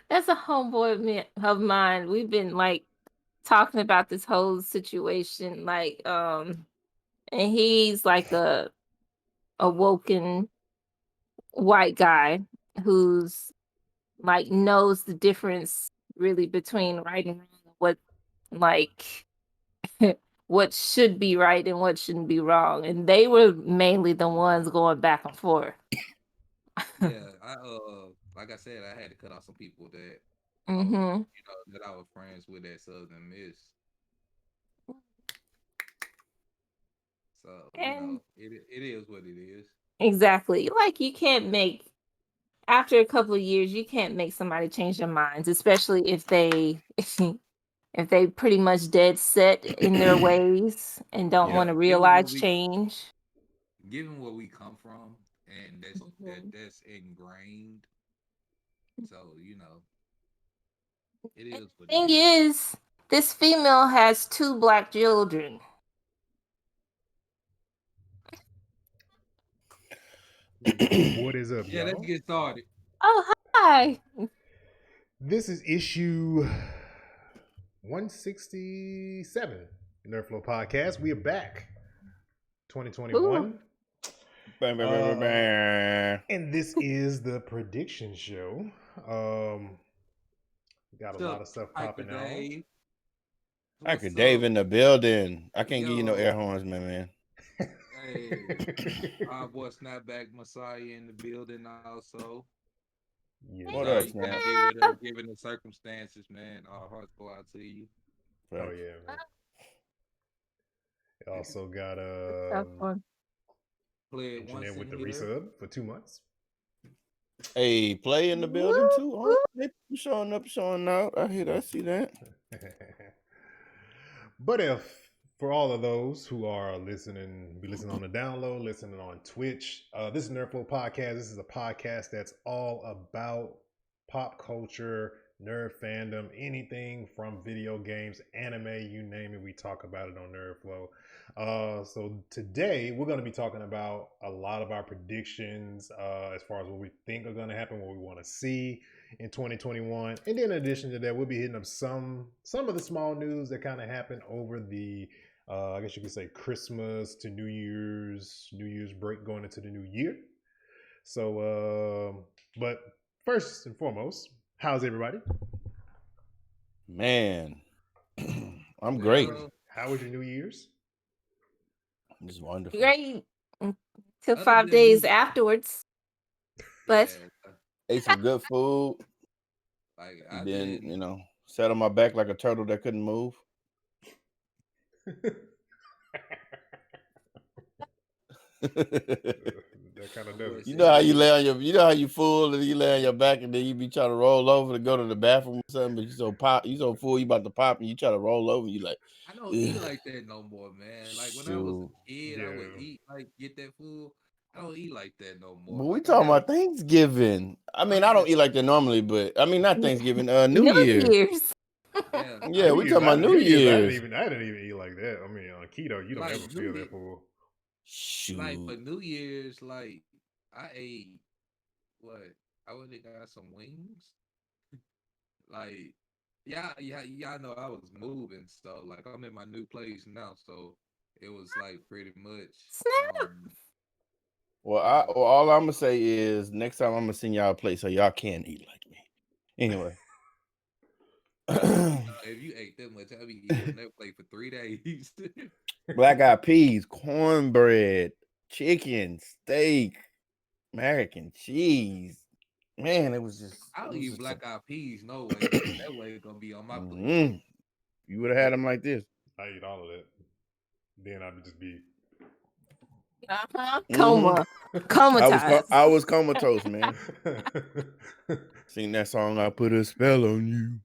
That's a homeboy of mine. We've been like talking about this whole situation, and he's like a awoken white guy who's like knows the difference really between right and wrong, what like what should be right and what shouldn't be wrong. And they were mainly the ones going back and forth. Yeah, like I said, I had to cut off some people that Mm-hmm. that I was friends with at Southern Miss. So, And it is what it is. exactly, like you can't make after a couple of years, you can't make somebody change their minds, especially if they if they pretty much dead set in their ways and don't Yeah, want to given what realize we change. given where we come from, and Mhm. that's ingrained. So, it And is what the it thing is. is, this female has two black children. What is up, Yeah, let's y'all? get started. Oh, hi. This is issue 167 Nerdflow Podcast. We are back. Ooh. 2021. Bang, bang, bang, bang, bang. And this is the prediction show. We got a What's lot up, of stuff Hyper popping on. Dave? Uncle What's Dave up? in the building. I can't give you no air Yo, horns, man. hey, our boy Snapback Messiah in the building also. Yes, What Nah, up, sir. you can't Snap? get with us given the circumstances, man. Our hearts go out to you. Oh, Facts. yeah, man. Also got Tough one. Play it Internet once with in the here. resub for 2 months. Hey, play in the building Whoop, too. Oh, whoop. they showing up, showing out. I see that. But if for all of those who are be listening on the download, listening on Twitch, this is Nerdflow Podcast. This is a podcast that's all about pop culture, nerd fandom, anything from video games, anime, you name it. We talk about it on Nerdflow. So today we're going to be talking about a lot of our predictions as far as what we think are going to happen, what we want to see in 2021. And then in addition to that, we'll be hitting up some of the small news that kind of happened over the I guess you could say Christmas to New Year's break going into the new year. So but first and foremost, how's everybody? Man, I'm great. Well, How was your New Year's? It's wonderful. Great. Till other 5 days than afterwards. But yeah, Ate some good food. like I Then, didn't. sat on my back like a turtle that couldn't move. That kind My of does boy it You for know said you. how he you ate. lay on you know how you full and you lay on your back and then you be trying to roll over to go to the bathroom or something, but you so full you about to pop and you try to roll over, you like, I don't eat ugh, like that no more, man. Like when I was a shoot. kid, I would Yeah. eat like get that food. I don't eat like that no more. But we Like I talking gotta. about Thanksgiving. I mean, I'm I just don't eat like that normally, but I mean not Thanksgiving, New New Year's. Year's. yeah. Yeah, we talking about New New Year's, Year's. I didn't even eat like that. I mean, on keto, you don't Like ever New feel Year, that full. like for Shoot. New Year's, like I ate what? I would have got some wings. Like y'all know I was moving, so like I'm in my new place now, so it was like pretty much Snap. uh Well, all I'm gonna say is next time I'm gonna send y'all a plate so y'all can eat like me. Anyway. if you ate that much, I'll be eating that plate for 3 days. Black eyed peas, cornbread, chicken, steak, American cheese. Man, it I'll was eat just a, black eyed peas, no way. That way it's gonna be on my plate. Mhm. You would have had them like this. I eat all of that. Then I would just be. Uh-huh. Hmm Comatized. I was comatose, man. Sing that song, I put a spell on you.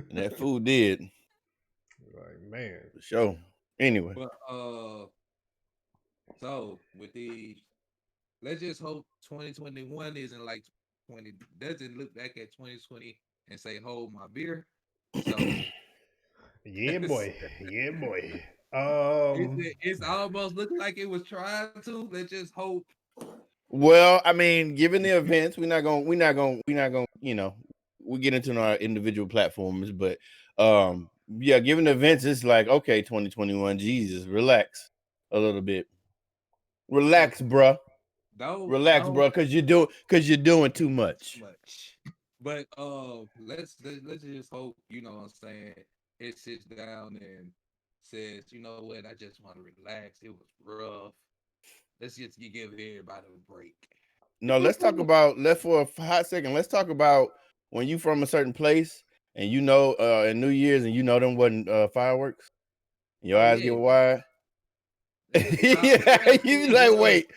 And that food did, Like, man. for sure. Anyway. But so with the let's just hope 2021 isn't like 20 doesn't look back at 2020 and say hold my beer. So Yeah, it's, boy. Yeah, boy. it's almost looking like it was trying to. Let's just hope. Well, I mean, given the events, we're not gonna, we get into our individual platforms, but yeah, given the events, it's like, okay, 2021, Jesus, relax a little bit. But Relax, bruh. Relax, don't bruh, cause you're doing too much. much. But let's just hope, you know what I'm saying, it sits down and says, you know what, I just want to relax. It was rough. Let's just give everybody a break. No, let's talk about let's for a hot second. Let's talk about when you from a certain place and you know in New Year's and you know them wasn't fireworks. Your Oh eyes yeah, get wide. Yeah, you it like was. wait.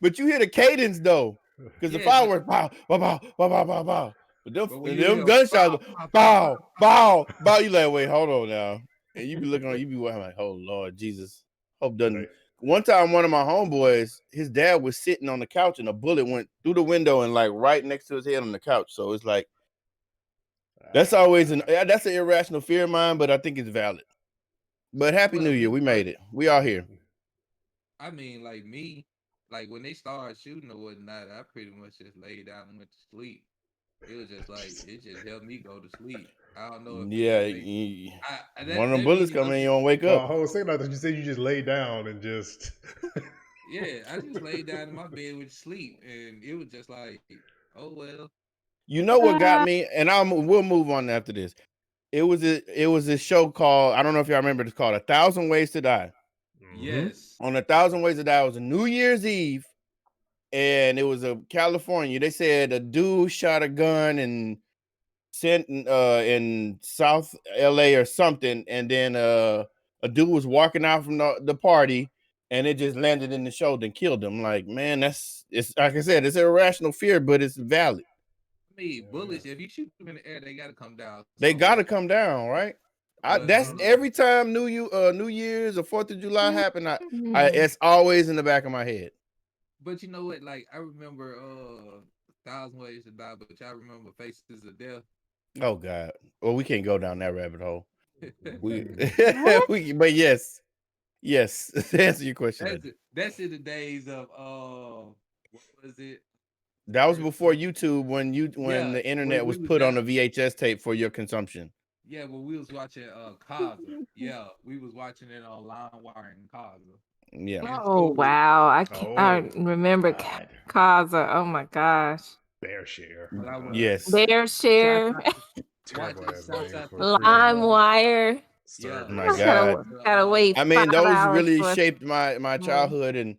But you hear the cadence though, because the Yeah, but fireworks pow, pow, pow, pow, pow, pow, pow. But but when you them hear gunshots, pow, pow, pow, pow, pow, pow, pow. You like wait, hold on now, and you be looking on, you be like, oh Lord Jesus, hope doesn't. Right. One time, one of my homeboys, his dad was sitting on the couch, and a bullet went through the window and like right next to his head on the couch. So it's like that's always that's an irrational fear of mine, but I think it's valid. But Happy well, New Year, me we made it. We all here. I mean, like me, like when they started shooting or whatnot, I pretty much just laid down and went to sleep. It was just like it just helped me go to sleep. I don't know if it Yeah, make one of them that bullets means coming in, you don't wake Well, up. I was thinking about that. You said you just lay down and just. yeah. I just laid down in my bed with sleep, and it was just like, oh well. You know what got me, and we'll move on after this. It was a show called, I don't know if y'all remember, it's called 1,000 Ways to Die. Mhm. Yes. On 1,000 Ways to Die, it was a New Year's Eve, and it was a California. They said a dude shot a gun and sent in South LA or something, and then a dude was walking out from the party, and it just landed in the shoulder and killed him. Like, man, it's like I said, it's an irrational fear, but it's valid. I mean, Yeah, bullets. yeah. If you shoot them in the air, they got to come down They somewhere. gotta come down, right? But That's every time New Year's or 4th of July happen. Mhm. It's always in the back of my head. but you know what? Like I remember Thousand Ways to Die, but y'all remember Faces of Death. Oh God. Well, we can't go down that rabbit hole. We, Mhm. What? but yes. To answer your question, I That's do. it. That's in the days of what was it? That was First, before YouTube when yeah, the internet when was we was put on down, a VHS tape for your consumption. yeah, when we was watching Kaza, yeah, we was watching it on LimeWire and Kaza Yeah. in Oh school. wow! I Oh remember God. Kaza. Oh my gosh. Bear share. But I want Yes. Bear shout share, out, watch Terrible it. ass Shouts name out for to a freaking Lime uh, Wire. yeah, My I service. shout out God. to gotta wait I mean, 5 hours really for. shaped my Mm. childhood, and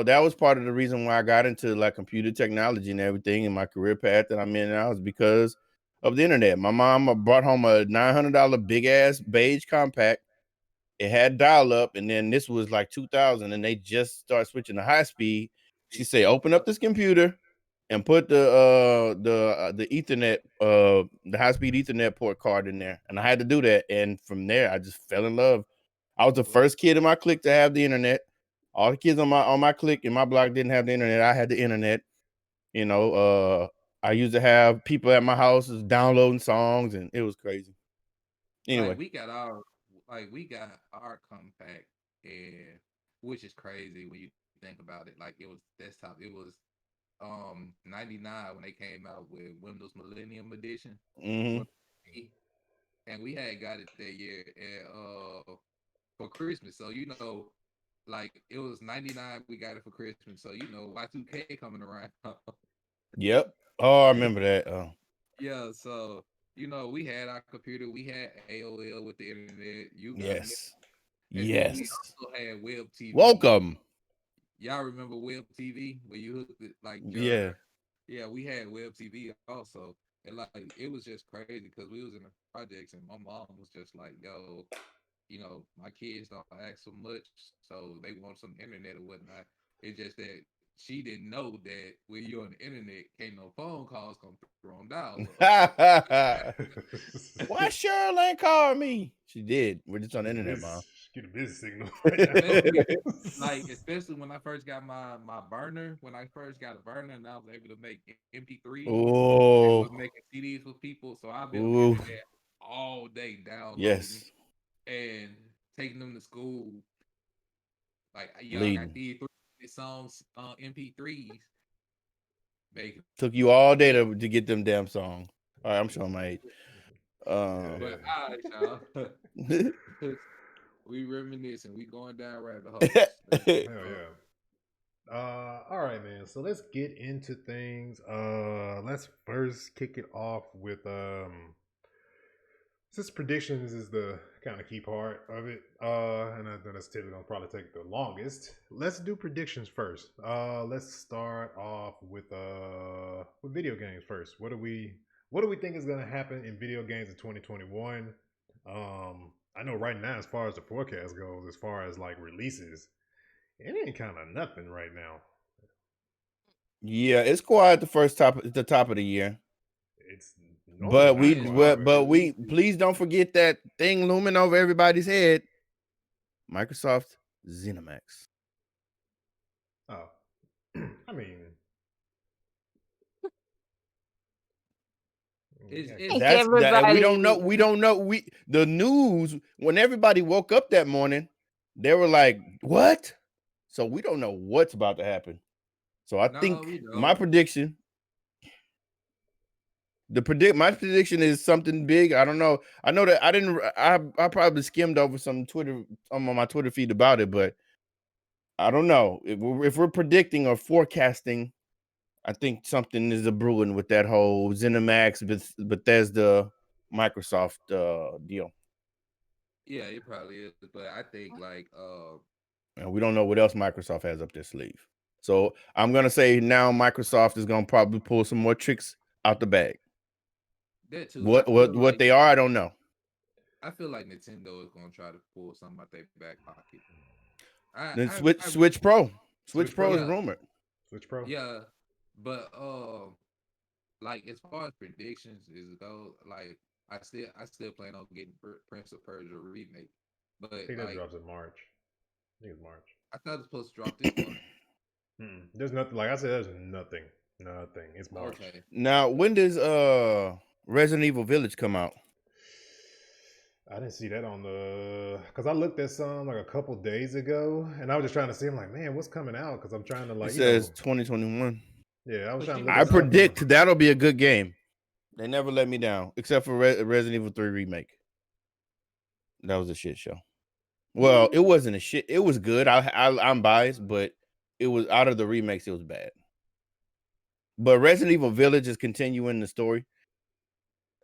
that was part of the reason why I got into like computer technology and everything in my career path that I'm in now is because of the internet. My mom brought home a $900 big ass beige compact. It had dial up, and then this was like 2000, and they just start switching to high speed. She said, "Open up this computer and put the Ethernet the high speed Ethernet port card in there." And I had to do that, and from there I just fell in love. I was the first kid in my clique to have the internet. All the kids on my clique in my block didn't have the internet. I had the internet. You know, I used to have people at my house downloading songs, and it was crazy. like Anyway, we got our compact, and which is crazy when you think about it. Like it was desktop. It was 99 when they came out with Windows Millennium Edition. hmm Windows ME, and we had got it that year and for Christmas. So like it was 99, we got it for Christmas. So Y2K coming around. yep. Oh, I remember that. Yeah, so we had our computer, we had AOL with the internet, you got me, Yes, and then we yes. also had web TV. Welcome. Y'all remember web TV when you hooked it like your Yeah. yeah, we had web TV also. And like it was just crazy because we was in the projects and my mom was just like, yo, my kids don't ask so much, so they want some internet or whatnot. It's just that she didn't know that when you're on the internet, can't no phone calls come through on dial Why Cheryl ain't call me? She did. We're just on the internet, mom. Get a business signal right especially now. especially when I first got my burner, when I first got a burner and I was able to make MP3s and was Oh, making CDs for people. So I've been on the ooh, internet all day downloading yes, and taking them to school. Like, yo, I got leading. these 3 songs MP3s. Making Took you all day to get them damn songs. All right, I'm showing my age. Yeah, But all right, y'all. We reminiscing. We going down rabbit holes. hell yeah. All right, man. So let's get into things. Let's first kick it off with since predictions is the kind of key part of it, and that's typically gonna probably take the longest. Let's do predictions first. Let's start off with video games first. What do we think is gonna happen in video games in 2021? I know right now, as far as the forecast goes, as far as like releases, it ain't kind of nothing right now. Yeah, it's quiet the top of the year. It's normally But not quiet. but we please don't forget that thing looming over everybody's head. Microsoft ZeniMax. Oh, I mean, It's That's that we don't know. everybody. We don't know. The news when everybody woke up that morning, they were like, "What?" So we don't know what's about to happen. So I no, think we my don't. prediction, my prediction is something big. I don't know. I know that I didn't. I probably skimmed over some Twitter on my Twitter feed about it, but I don't know if we're predicting or forecasting. I think something is a brewing with that whole ZeniMax, Bethesda, Microsoft deal. Yeah, it probably is. But I think like And we don't know what else Microsoft has up their sleeve. So I'm gonna say now Microsoft is gonna probably pull some more tricks out the bag. that too. What they are, I don't know. I feel like Nintendo is gonna try to pull something out their back pocket. Then I Switch Pro. Switch Switch Pro Pro, is yeah, rumored. Switch Pro. yeah. But like as far as predictions is go, like I still plan on getting Prince of Persia remake. But I think that like drops in March. I think it's March. I thought it's supposed to drop this month. There's nothing. Like I said, there's nothing. Nothing. It's March. Okay. Now, when does Resident Evil Village come out? I didn't see that on the because I looked at some like a couple days ago, and I was just trying to see. I'm like, man, what's coming out? Because I'm trying to It like says 2021. yeah, I was But trying to you look I at know, something. predict that'll be a good game. They never let me down, except for Resident Evil 3 remake. That was a shit show. Well, it wasn't a shit. It was good. I'm biased, but it was out of the remakes. It was bad. But Resident Evil Village is continuing the story.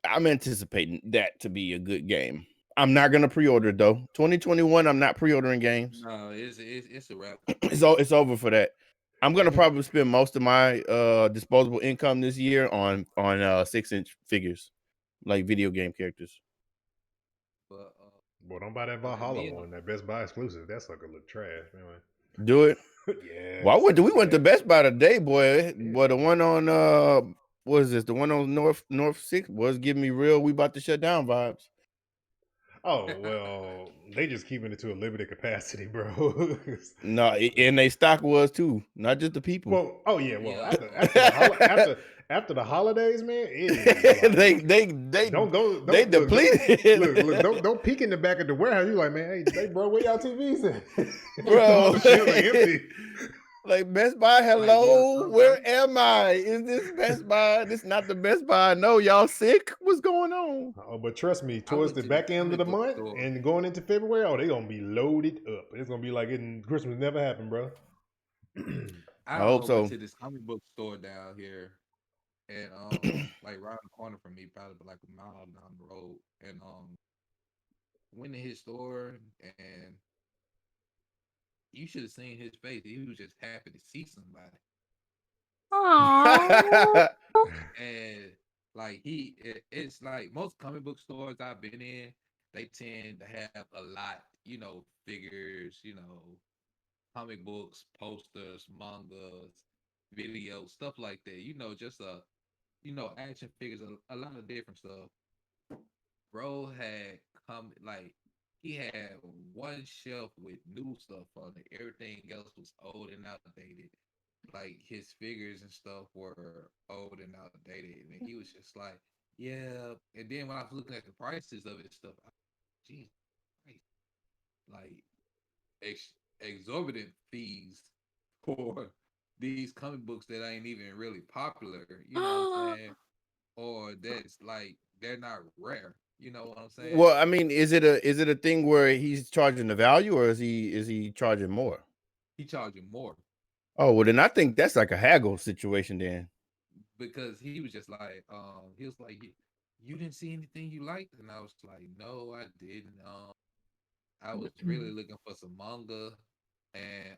I'm anticipating that to be a good game. I'm not gonna pre-order it, though. 2021, I'm not pre-ordering games. no, it's a wrap. It's over for that. I'm gonna probably spend most of my disposable income this year on 6-inch figures, like video game characters. But Boy, don't buy that like Valhalla me, one. That Best Buy exclusive. That sucker look trash, anyway. Do it. Yeah. Well, that we sucker went to trash. Best Buy today, boy. Boy, the one on what is this? The one on North 6 was giving me real we about to shut down vibes. Oh well, they just keeping it to a limited capacity, bro. No, and they stock was too, not just the people. Well, oh yeah, well yeah. after the holidays, man, it is like don't go they don't look depleted. don't peek in the back of the warehouse. You like, man, hey bro, where y'all TVs at? Bro. All the shelves are empty. Like Best Buy, Like yeah, hello, where sometimes am I? Is this Best Buy? This not the Best Buy. No, y'all sick? What's going on? Oh, but trust me, I towards went the to the back end of comic the book month store. and going into February, oh, they gonna be loaded up. It's gonna be like Christmas never happened, bro. I hope Went so. to this comic book store down here, and like around the corner from me, probably like a mile down the road, and went to his store, and you should have seen his face. He was just happy to see somebody, Aww. and like it's like most comic book stores I've been in, they tend to have a lot, figures, comic books, posters, mangas, videos, stuff like that. Just action figures, a lot of different stuff. Bro had come like he had one shelf with new stuff on it. Everything else was old and outdated. Like his figures and stuff were old and outdated, and he was just like, "Yeah." And then when I was looking at the prices of his stuff, geez, like exorbitant fees for these comic books that ain't even really popular. You know what I'm saying? or that's like they're not rare. You know what I'm saying? Well, I mean, is it a thing where he's charging the value, or is he charging more? He charging more Oh, well, then I think that's like a haggle situation then. because he was just like, he was like, you didn't see anything you liked, and I was like, no, I didn't. I was really looking for some manga, and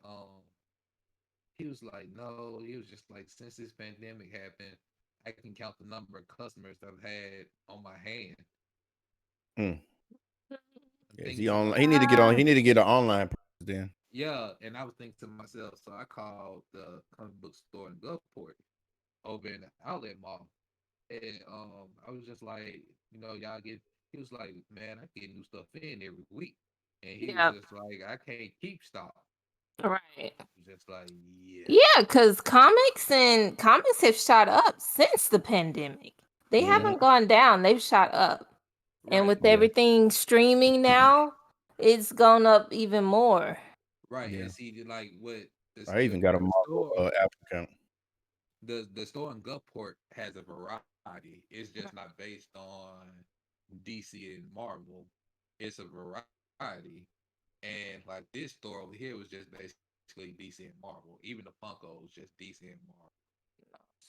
he was like, no, he was just like, since this pandemic happened, I can count the number of customers that I've had on my hand. Hmm. I'm Is thinking he to on? myself, He need to get on. He need to get an online presence then. yeah, and I was thinking to myself, so I called the comic book store in Gulfport over in the outlet mall, and I was just like, y'all get. He was like, man, I get new stuff in every week, and he was Yep. just like, I can't keep stock. Right. I was just like, yeah, Yeah, because comics have shot up since the pandemic. They Hmm. yeah, haven't gone down, they've shot up. And right, with Yeah. everything streaming now, it's gone up even more. right. Yeah. And see, like what I even got a the Marvel store, Apple account. the store in Gulfport has a variety. It's just not based on DC and Marvel. It's a variety. And like this store over here was just basically DC and Marvel. Even the Funkos just DC and Marvel.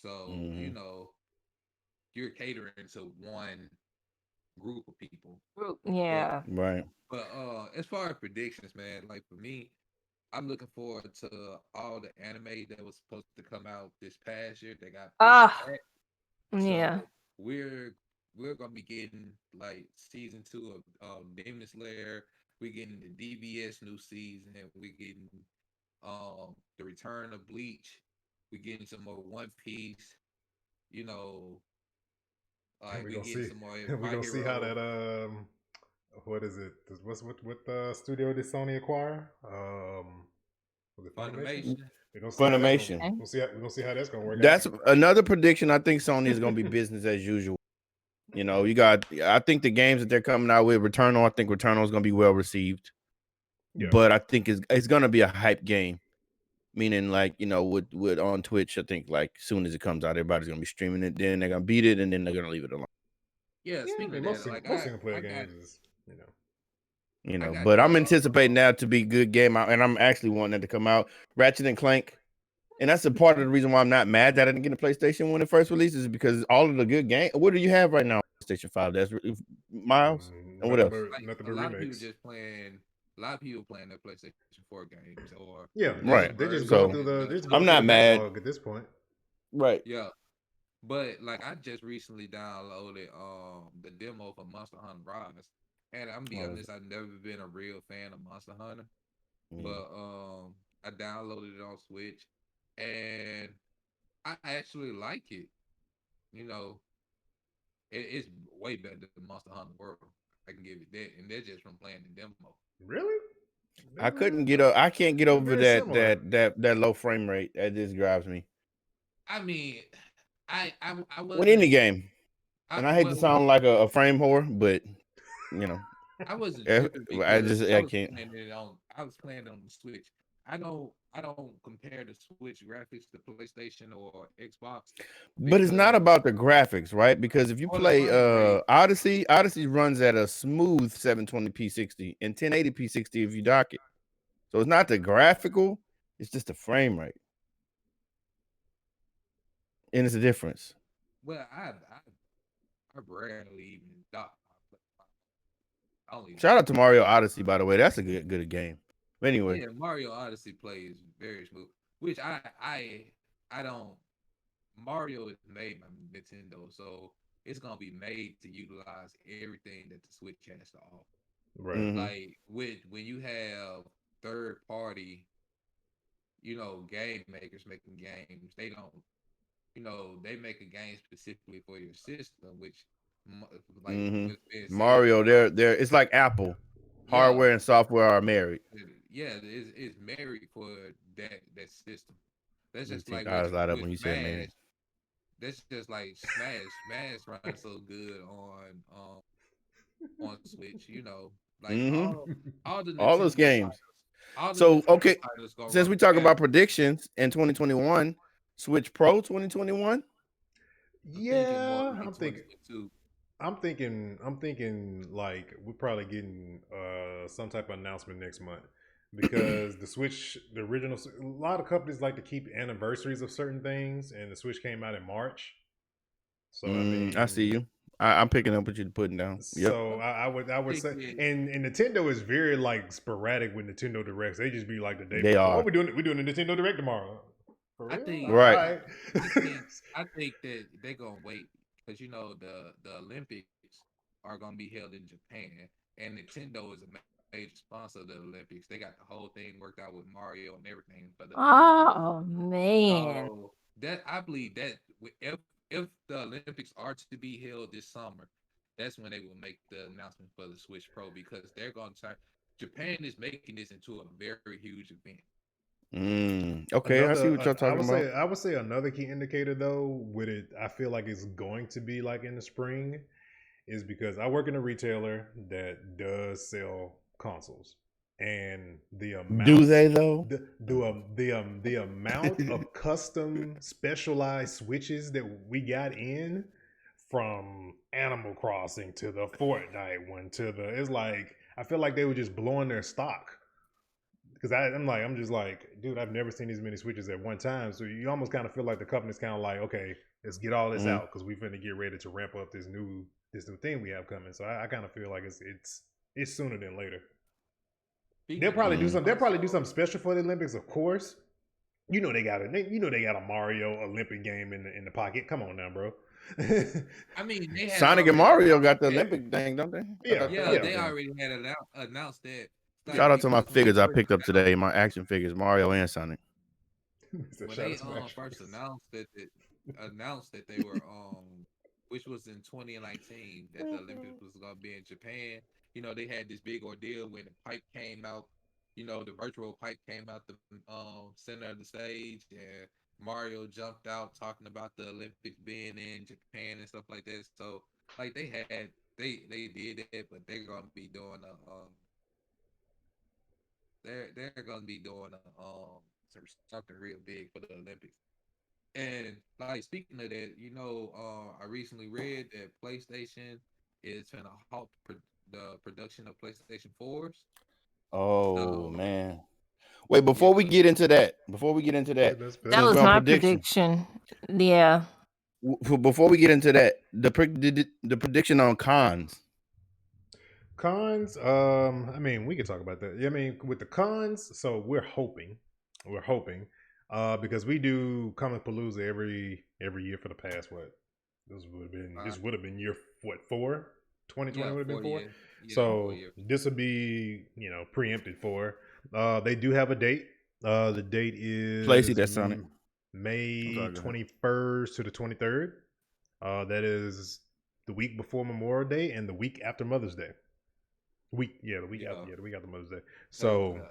So, Hmm. you're catering to one group of people. But Yeah. Right. as far as predictions, man, like for me, I'm looking forward to all the anime that was supposed to come out this past year that got pushed Ah, back. yeah. So we're gonna be getting like season two of Demon Slayer. We're getting the DBS new season. We're getting the return of Bleach. We're getting some more One Piece. You know, And like we're we're gonna getting see. some more We're My gonna see how Hero. that what is it? What's what studio did Sony acquire? Was it Funimation? Funimation. We're gonna see how that's gonna. Funimation. Okay. We're gonna see how that's gonna work out. That's another prediction. I think Sony is going to be business as usual. You got. I think the games that they're coming out with, Returnal. I think Returnal is going to be well received, Yeah. but I think it's going to be a hype game. Meaning, like with on Twitch, I think like soon as it comes out, everybody's going to be streaming it. Then they're going to beat it, and then they're going to leave it alone. Yeah, Yeah. I speaking mean, of that, like most single I player got games is you know. But I'm the anticipating that to be a good game out, and I'm actually wanting that to come out. Ratchet and Clank, and that's a part of the reason why I'm not mad that I didn't get a PlayStation when it first released, is because all of the good game. What do you have right now? On PlayStation 5. That's Miles, and what else? like Nothing a but lot of people remakes. just playing. A lot of people playing their PlayStation 4 games or Yeah, just Right. they're just versions going So through and they're just I'm going through not the mad. backlog at this point. Right. yeah. But like I just recently downloaded the demo for Monster Hunter Rise. And I'm gonna be Oh, honest, I've never been a real fan of Monster Hunter. mm. But I downloaded it on Switch and I actually like it. You know, it's way better than Monster Hunter World. I can give it that. And that's just from playing the demo. Really? Yeah. I can't get They're over very that similar. low frame rate. That just drives me. I mean, I With any wasn't game, I and I hate to well sound like a frame whore, but you know, I wasn't eh, tripping because I can't. I was playing it on the Switch. I don't compare the Switch graphics to PlayStation or Xbox But it's not because about the graphics, right? Because if you or the play frame rate. Odyssey runs at a smooth 720p 60 and 1080p 60 if you dock it. So it's not the graphical, it's just the frame rate. And it's a difference. Well, I rarely even dock. I only Shout out to Mario Odyssey, by the way. That's a good game. But anyway. yeah, Mario Odyssey plays very smooth, which I don't. Mario is made by Nintendo, so it's gonna be made to utilize everything that the Switch has to offer. Right. Mm-hmm. Like when you have third party, game makers making games, they don't, they make a game specifically for your system, which, like, Mm-hmm. with being said, Mario, they're it's like Apple. yeah, Hardware and software are married. yeah, it's married for that system. That's Let me just take like the eyes light up with when you said Smash. married. That's just like Smash. Smash runs so good on Switch. Like Mm-hmm. all the All those Nintendo games. titles, all the So Nintendo okay, titles gonna since run we talk better. about predictions in 2021, Switch Pro 2021. I'm thinking more Yeah, like 2022. I'm thinking like we're probably getting some type of announcement next month because the Switch, the original, a lot of companies like to keep anniversaries of certain things, and the Switch came out in March. So I I see mean, you. I'm picking up what you're putting down. Yep, so I would say, Thinking, and Nintendo is very like sporadic with Nintendo Directs. They just be like the day they before. Oh, are we're doing a Nintendo Direct tomorrow. For I real? All think, right. right. I think that they're gonna wait because the Olympics are gonna be held in Japan, and Nintendo is a major sponsor of the Olympics. They got the whole thing worked out with Mario and everything for the Olympics. Oh man. So that I believe that if the Olympics are to be held this summer, that's when they will make the announcement for the Switch Pro because they're going to try. Japan is making this into a very huge event. Okay, I see what y'all talking about. I would say another key indicator though, with it, I feel like it's going to be like in the spring, is because I work in a retailer that does sell consoles, and Do they though? the amount of custom specialized switches that we got in, from Animal Crossing to the Fortnite one to the, it's like I feel like they were just blowing their stock because I'm just like, dude, I've never seen these many switches at one time. So you almost kind of feel like the company's kind of like, okay, let's get all this out because we finna get ready to ramp up this new thing we have coming. So I kind of feel like it's sooner than later. Speaking of that, They'll probably do also, something special for the Olympics, of course. They got a Mario Olympic game in the pocket. Come on now, bro. I mean, they had Sonic and already Mario got announced the that. Olympic thing, don't they? I Yeah, thought Yeah, yeah. they already had announced that. It's like Shout out to my because when they figures I first picked up announced today. My action figures, Mario and Sonic. So when shout they out to my action first figures. announced that they were which was in 2019 that the Olympics was gonna be in Japan. They had this big ordeal when the pipe came out. The virtual pipe came out the center of the stage, and Mario jumped out talking about the Olympics being in Japan and stuff like that. So like they did it, but they're gonna be doing they're gonna be doing something real big for the Olympics. And like speaking of that, I recently read that PlayStation is trying to halt the production of PlayStation 4s. Oh So man. Wait, yeah, before we get into that, That since Let's was we're on my prediction, prediction. Yeah. before we get into that, the prediction on cons. cons. I mean, we could talk about that. Yeah, I mean, with the cons, so we're hoping, because we do Comic Palooza every year for the past what? This would have been year what, 4? 2020 yeah, would have been 4 4. years. Yeah, So 4 years. this would be preempted for. They do have a date. The date Placey, is that's Sonic. I'm May sorry, go ahead. 21st to the 23rd. That is the week before Memorial Day and the week after Mother's Day. Yeah. The week after Mother's Day. Because So,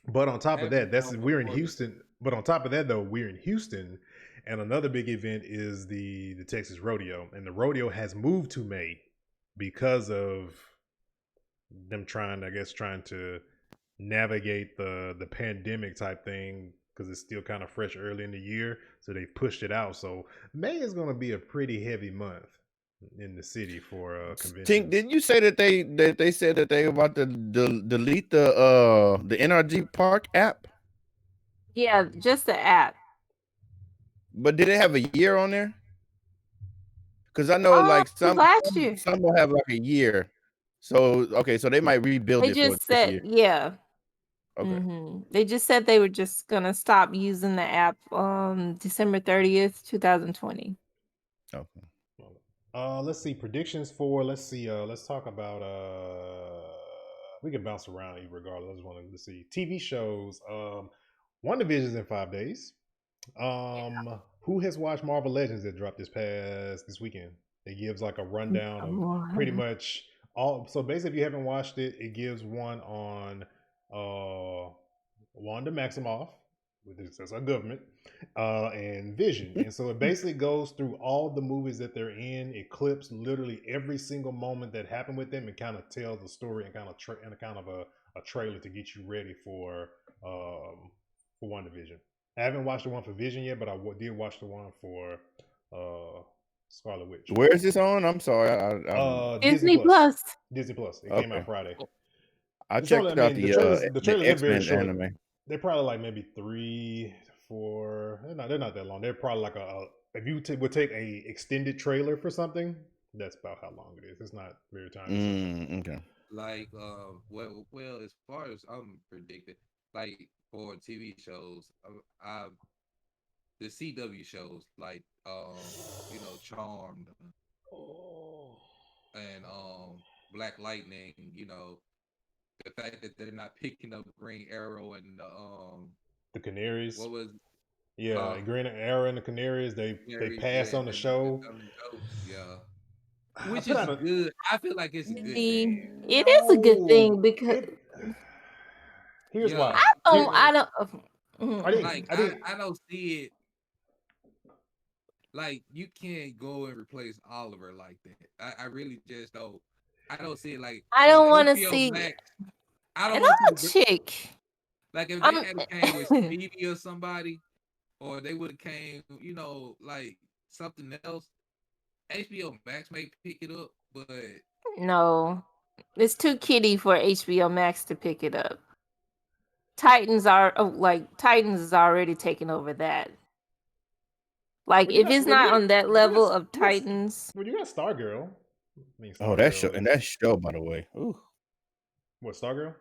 but on top of having that, it on we're in Memorial Day. Houston. But on top of that, though, we're in Houston, and another big event is the Texas Rodeo, and the rodeo has moved to May because of them trying to navigate the pandemic type thing because it's still kind of fresh early in the year, so they pushed it out. So May is going to be a pretty heavy month in the city for Tink, conventions. did you say that they said that they were about to delete the NRG Park app? Yeah, just the app. But did it have a year on there? Because I know like Last year. some will have like a year. So okay, so they might rebuild They it for just this said, year. yeah. Okay. They just said they were just gonna stop using the app December 30th, 2020. Okay. Let's see predictions for. Let's see. Let's talk about. We can bounce around regardless. I just wanted to see TV shows. One Division's in 5 days. Who has watched Marvel Legends that dropped this weekend? It gives like a rundown of pretty much all. So basically, if you haven't watched it, it gives one on Wanda Maximoff, which is our government, and Vision. And so it basically goes through all the movies that they're in. It clips literally every single moment that happened with them and kind of tells the story and kind of a trailer to get you ready for WandaVision. I haven't watched the one for Vision yet, but I did watch the one for Scarlet Witch. Where is this on? I'm sorry. I'm Disney Plus. Disney Plus. It came out okay. Friday. I It's only, checked out the trailers are very X-Men short. anime. They're probably like maybe 3, 4. They're not that long. They're probably like if you would take a extended trailer for something, that's about how long it is. It's not very time consuming. Okay. Like, well, as far as I'm predicting, like for TV shows, the CW shows, like, Charmed Oh, and Black Lightning, the fact that they're not picking up Green Arrow and the Canaries. what was Yeah, Green Arrow and the Canaries. They Canaries, pass on the they're show. telling jokes, yeah, I which put is out a good. I feel like it's a good thing. It is a good thing because it. Here's Yeah, why. I don't. I didn't. like I didn't. I don't see it. Like, you can't go and replace Oliver like that. I really just don't. I don't see it like I if don't want to HBO see. Max. I don't And want I'm to a see chick. like if they I'm. had came with Speedy or somebody, or they would have came, like something else. HBO Max may pick it up, but No, it's too kiddie for HBO Max to pick it up. Titans is already taking over that. Like Well, you if got. it's Well, you not got. on that You got. level of You got. Titans, Well, you got Stargirl. I mean, Oh, that show Stargirl and is that show, by the way. Ooh, what Stargirl?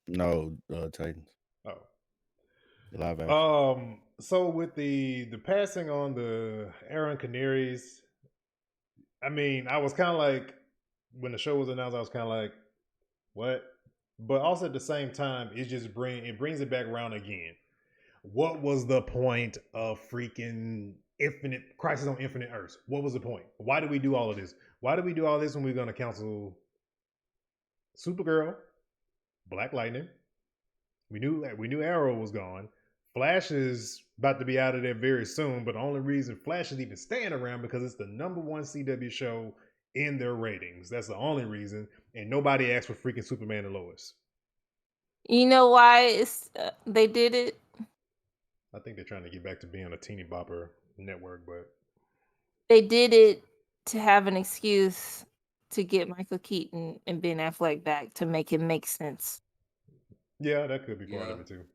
no, Titans Oh. live action. So with the passing on the Aaron Canaries, I mean, I was kind of like when the show was announced, I was kind of like, what? But also at the same time, it brings it back around again. What was the point of freaking Infinite Crisis on Infinite Earths? What was the point? Why did we do all of this? Why did we do all this when we are going to cancel Supergirl, Black Lightning? We knew Arrow was gone. Flash is about to be out of there very soon, but the only reason Flash is even staying around because it's the number one CW show in their ratings. That's the only reason, and nobody asked for freaking Superman and Lois. you know why they did it? I think they're trying to get back to being a teeny bopper network, but They did it to have an excuse to get Michael Keaton and Ben Affleck back to make it make sense. yeah, that could be part yeah, of it too.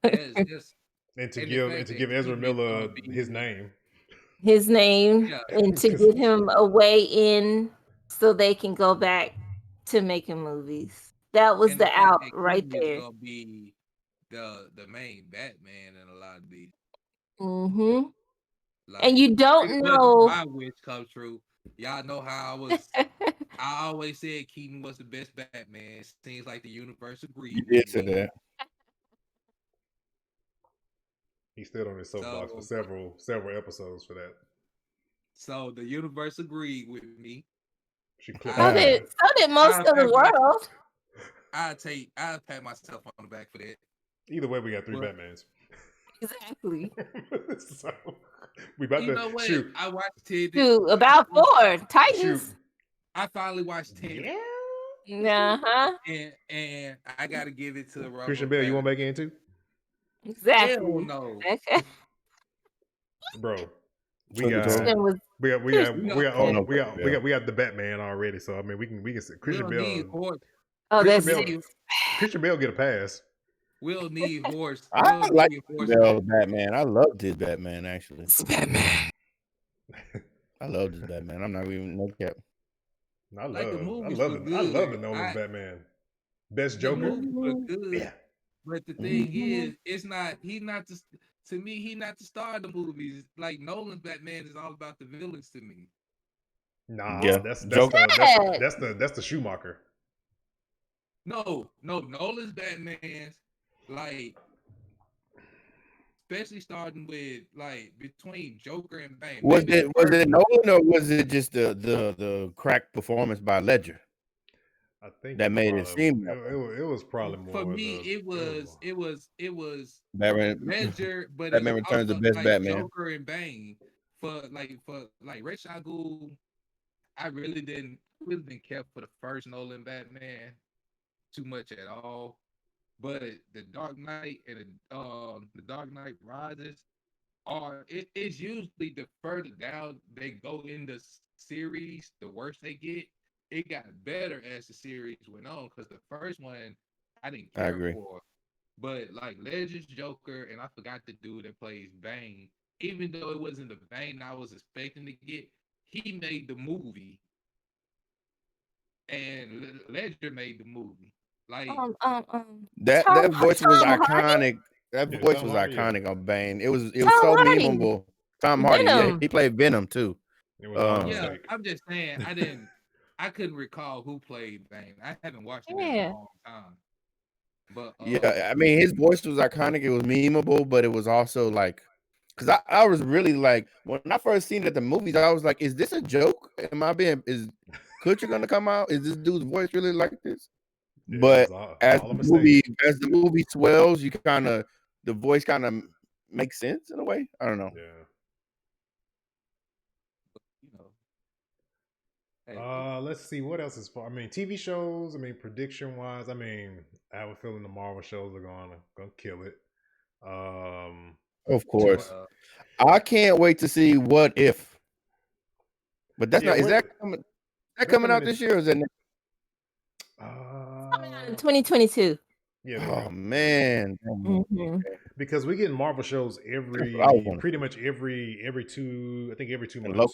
it's just And to and the fact that give Ezra Keaton is Miller gonna his be name. His name yeah, and to get him a way in so they can go back to making movies. That was and the the fact out that right Keaton is there. gonna be the main Batman in a lot of these. Hmm. And Like, you don't pretty much know. my wish come true. Y'all know how I always said Keaton was the best Batman. Seems like the universe agreed You with did say me. that. He stood on his soapbox for So, several episodes for that. so the universe agreed with me. She clipped So that did man. most of the world. I pat myself on the back for that. Either way, we got 3 But Batmans. Exactly. So we about you to know what? shoot. I watched Ted. To about 4 Shoot. Titans. I finally watched Ted, Yeah. Uh-huh. and I got to give it to Christian Robert Bale, you want to Pattinson. make it into? Hell Exactly. no. Okay. Bro, we Told you, got told Christian was we got we got We we don't. got Oh oh, no, we got Christian we Bale. got we got the Batman already. So I mean we can We Christian don't need Bale horse. Oh, Christian that's Bale Christian Bale get a pass. We'll need horse. I We'll like need Christian horse. Bale's Batman. I loved his Batman actually. it's Batman. I loved his Batman. I'm not even no cap. Like, the I movies love were it. I love the good. Nolan's Batman. Best The Joker. movies were Mhm. good, Yeah. but the thing Mhm. is, it's not. He's not the. To me, he not the star of the movies. Like, Nolan's Batman is all about the villains to me. Nah, Yeah, that's Joker. that's the Schumacher. No, Nolan's Batman's, like, especially starting with, like, between Joker and Bane. Was Maybe the it first. Nolan or was it just the crack performance by Ledger I think that it made it probably seem that way? it was probably For more me, the it was Batman, Ledger, but it Batman was Returns the also best like Batman. Joker and Bane. For Ra's al Ghul, I really didn't care for the first Nolan Batman too much at all. But the Dark Knight and the Dark Knight Rises, it's usually the further down they go in the series, the worse they get. It got better as the series went on because the first one I didn't I care agree. for, but like Legends Joker, and I forgot the dude that plays Bane. Even though it wasn't the Bane I was expecting to get, he made the movie, and Ledger made the movie. Like, That voice was Tom Hardy. iconic. That Yeah, voice Tom was Hardy. Yeah, iconic on Bane. It was Tom so Hardy. memeable. Tom Hardy, yeah, Venom. he played Venom too. it was my yeah, mistake. I'm just saying, I couldn't recall who played Bane. I haven't watched it in a Yeah. long time. But Yeah, I mean, his voice was iconic. It was memeable, but it was also like, because I was really like, when I first seen it at the movies, I was like, is this a joke? Is Kutcher gonna come out? Is this dude's voice really like this? Yeah, it was But all a mistake. as the movie swells, the voice kind of makes sense in a way. I don't know. Yeah. you know, hey, Let's see what else is for. I mean, TV shows. I mean, prediction wise. I mean, I have a feeling the Marvel shows are gonna kill it. Of but course, I can't wait to see What If. But that's Yeah, not. Is what? that coming Nothing out in this year? Or is that? Coming out in 2022. Yeah, Oh man, Mm-hmm. because we get Marvel shows that's what I want. pretty much every two. I think every 2 And months.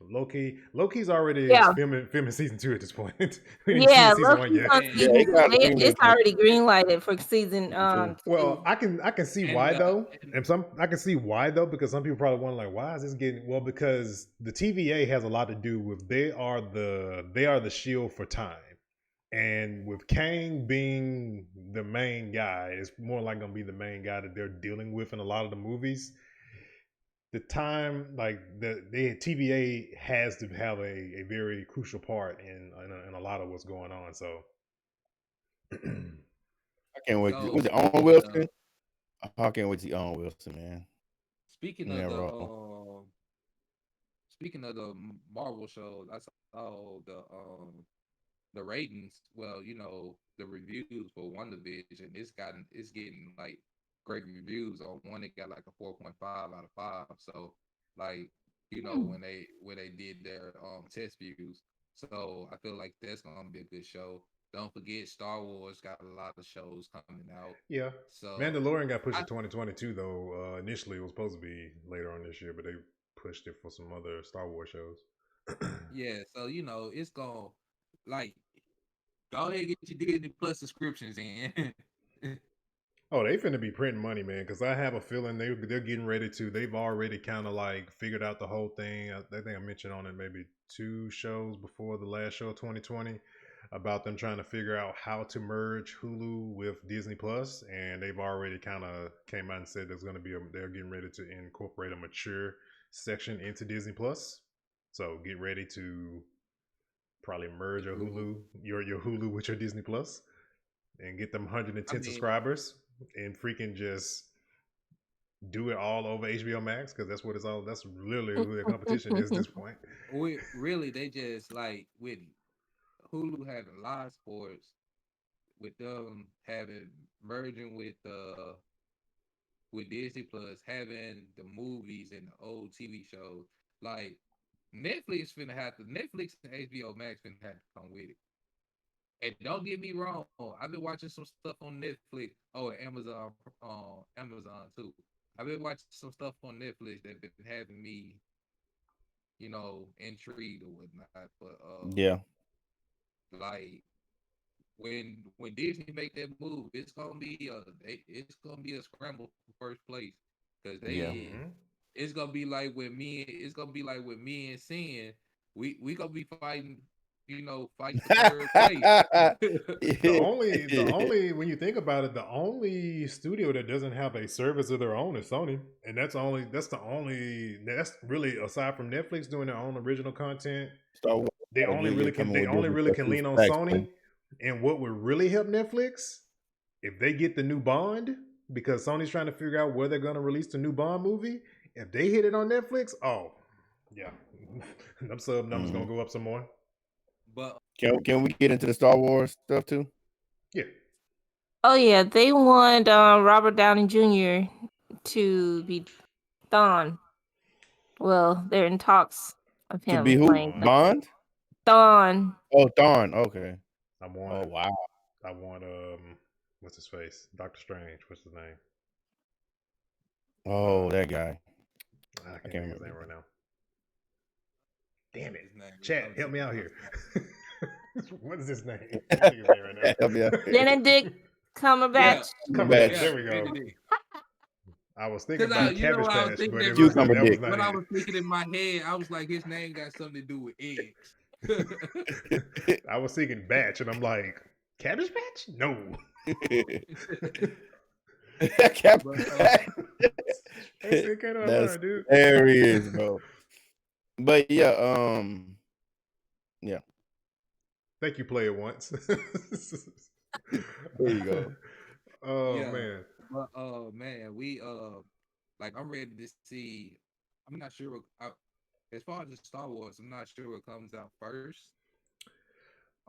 Loki. Loki's already Yeah. filming season 2 at this point. We didn't Yeah, see season 1 Loki's yet. on Yeah, season they got 2. green It's lit already green lighted for season too. Well, 2. I can see and why though, and and I can see why though, because some people probably wonder like, why is this getting? Well, because the TVA has a lot to do with they are the shield for time, and with Kang being the main guy, it's more like gonna be the main guy that they're dealing with in a lot of the movies. The time like the TVA has to have a very crucial part in a lot of what's going on. So. I can't wait. so Was it Owen Wilson? Oh, I can't wait to see Owen Wilson, man. speaking In of that the role. speaking of the Marvel shows, I saw the ratings. Well, the reviews for WandaVision. It's getting like great reviews. On one, it got like a 4.5 out of 5. So like when they did their test views. So I feel like that's gonna be a good show. Don't forget Star Wars got a lot of shows coming out. Yeah. So Mandalorian got pushed I to 2022 though. Initially it was supposed to be later on this year, but they pushed it for some other Star Wars shows. yeah, so it's gonna like go ahead and get your Disney Plus subscriptions in. Oh, they finna be printing money, man. Because I have a feeling they're getting ready to. They've already kind of like figured out the whole thing. I think I mentioned on it maybe 2 shows before the last show, 2020, about them trying to figure out how to merge Hulu with Disney Plus, and they've already kind of came out and said there's going to be they're getting ready to incorporate a mature section into Disney Plus. So get ready to probably merge your Hulu with your Disney Plus, and get them 110 I mean, subscribers and freaking just do it all over HBO Max, because that's what it's all. That's literally who their competition is at this point. they just like with Hulu having live sports, with them having merging with Disney Plus, having the movies and the old TV shows. Like Netflix and HBO Max finna have to come with it. And don't get me wrong, I've been watching some stuff on Netflix. Oh, and Amazon too. I've been watching some stuff on Netflix that been having me, intrigued or whatnot. But Yeah. like when Disney make that move, it's gonna be a scramble for first place because Yeah. it's gonna be like with me and Sin. We gonna be fighting, fighting for third place. The only when you think about it, the only studio that doesn't have a service of their own is Sony, and that's really, aside from Netflix doing their own original content, Star Wars they only really can lean on Sony. And what would really help Netflix, if they get the new Bond, because Sony's trying to figure out where they're going to release the new Bond movie. If they hit it on Netflix, oh yeah, them sub numbers gonna go up some more. But can we get into the Star Wars stuff too? Yeah. Oh yeah, they want Robert Downey Jr. to be Thawne. Well, they're in talks of To be him who? playing Bond? Thawne. Oh, Thawne. Okay. I Oh, want wow. I want what's his face? Doctor Strange. What's his name? Oh, that guy. I I can't can't think of his name remember. right now. Damn it. His name is, I Chat, was help me thinking out about here. What is his name? I can't think of his name right now. Help me out. Benedict Yeah, Cumberbatch. Cumberbatch. Cumberbatch. There we go. Benedict. I was thinking Because about you know Cabbage what I was Patch, thinking but in it my was Cucumber that was dick. not what I it. was thinking in my head, I was like, his name got something to do with eggs. I was thinking Batch, and I'm like, Cabbage Patch? No. Cap- But That's it kind of That's mind, dude. hilarious, bro. But yeah, yeah. Thank you, Play It Once. There you go. Oh yeah, man. but man, we like I'm ready to see. I'm not sure as far as the Star Wars, I'm not sure what comes out first.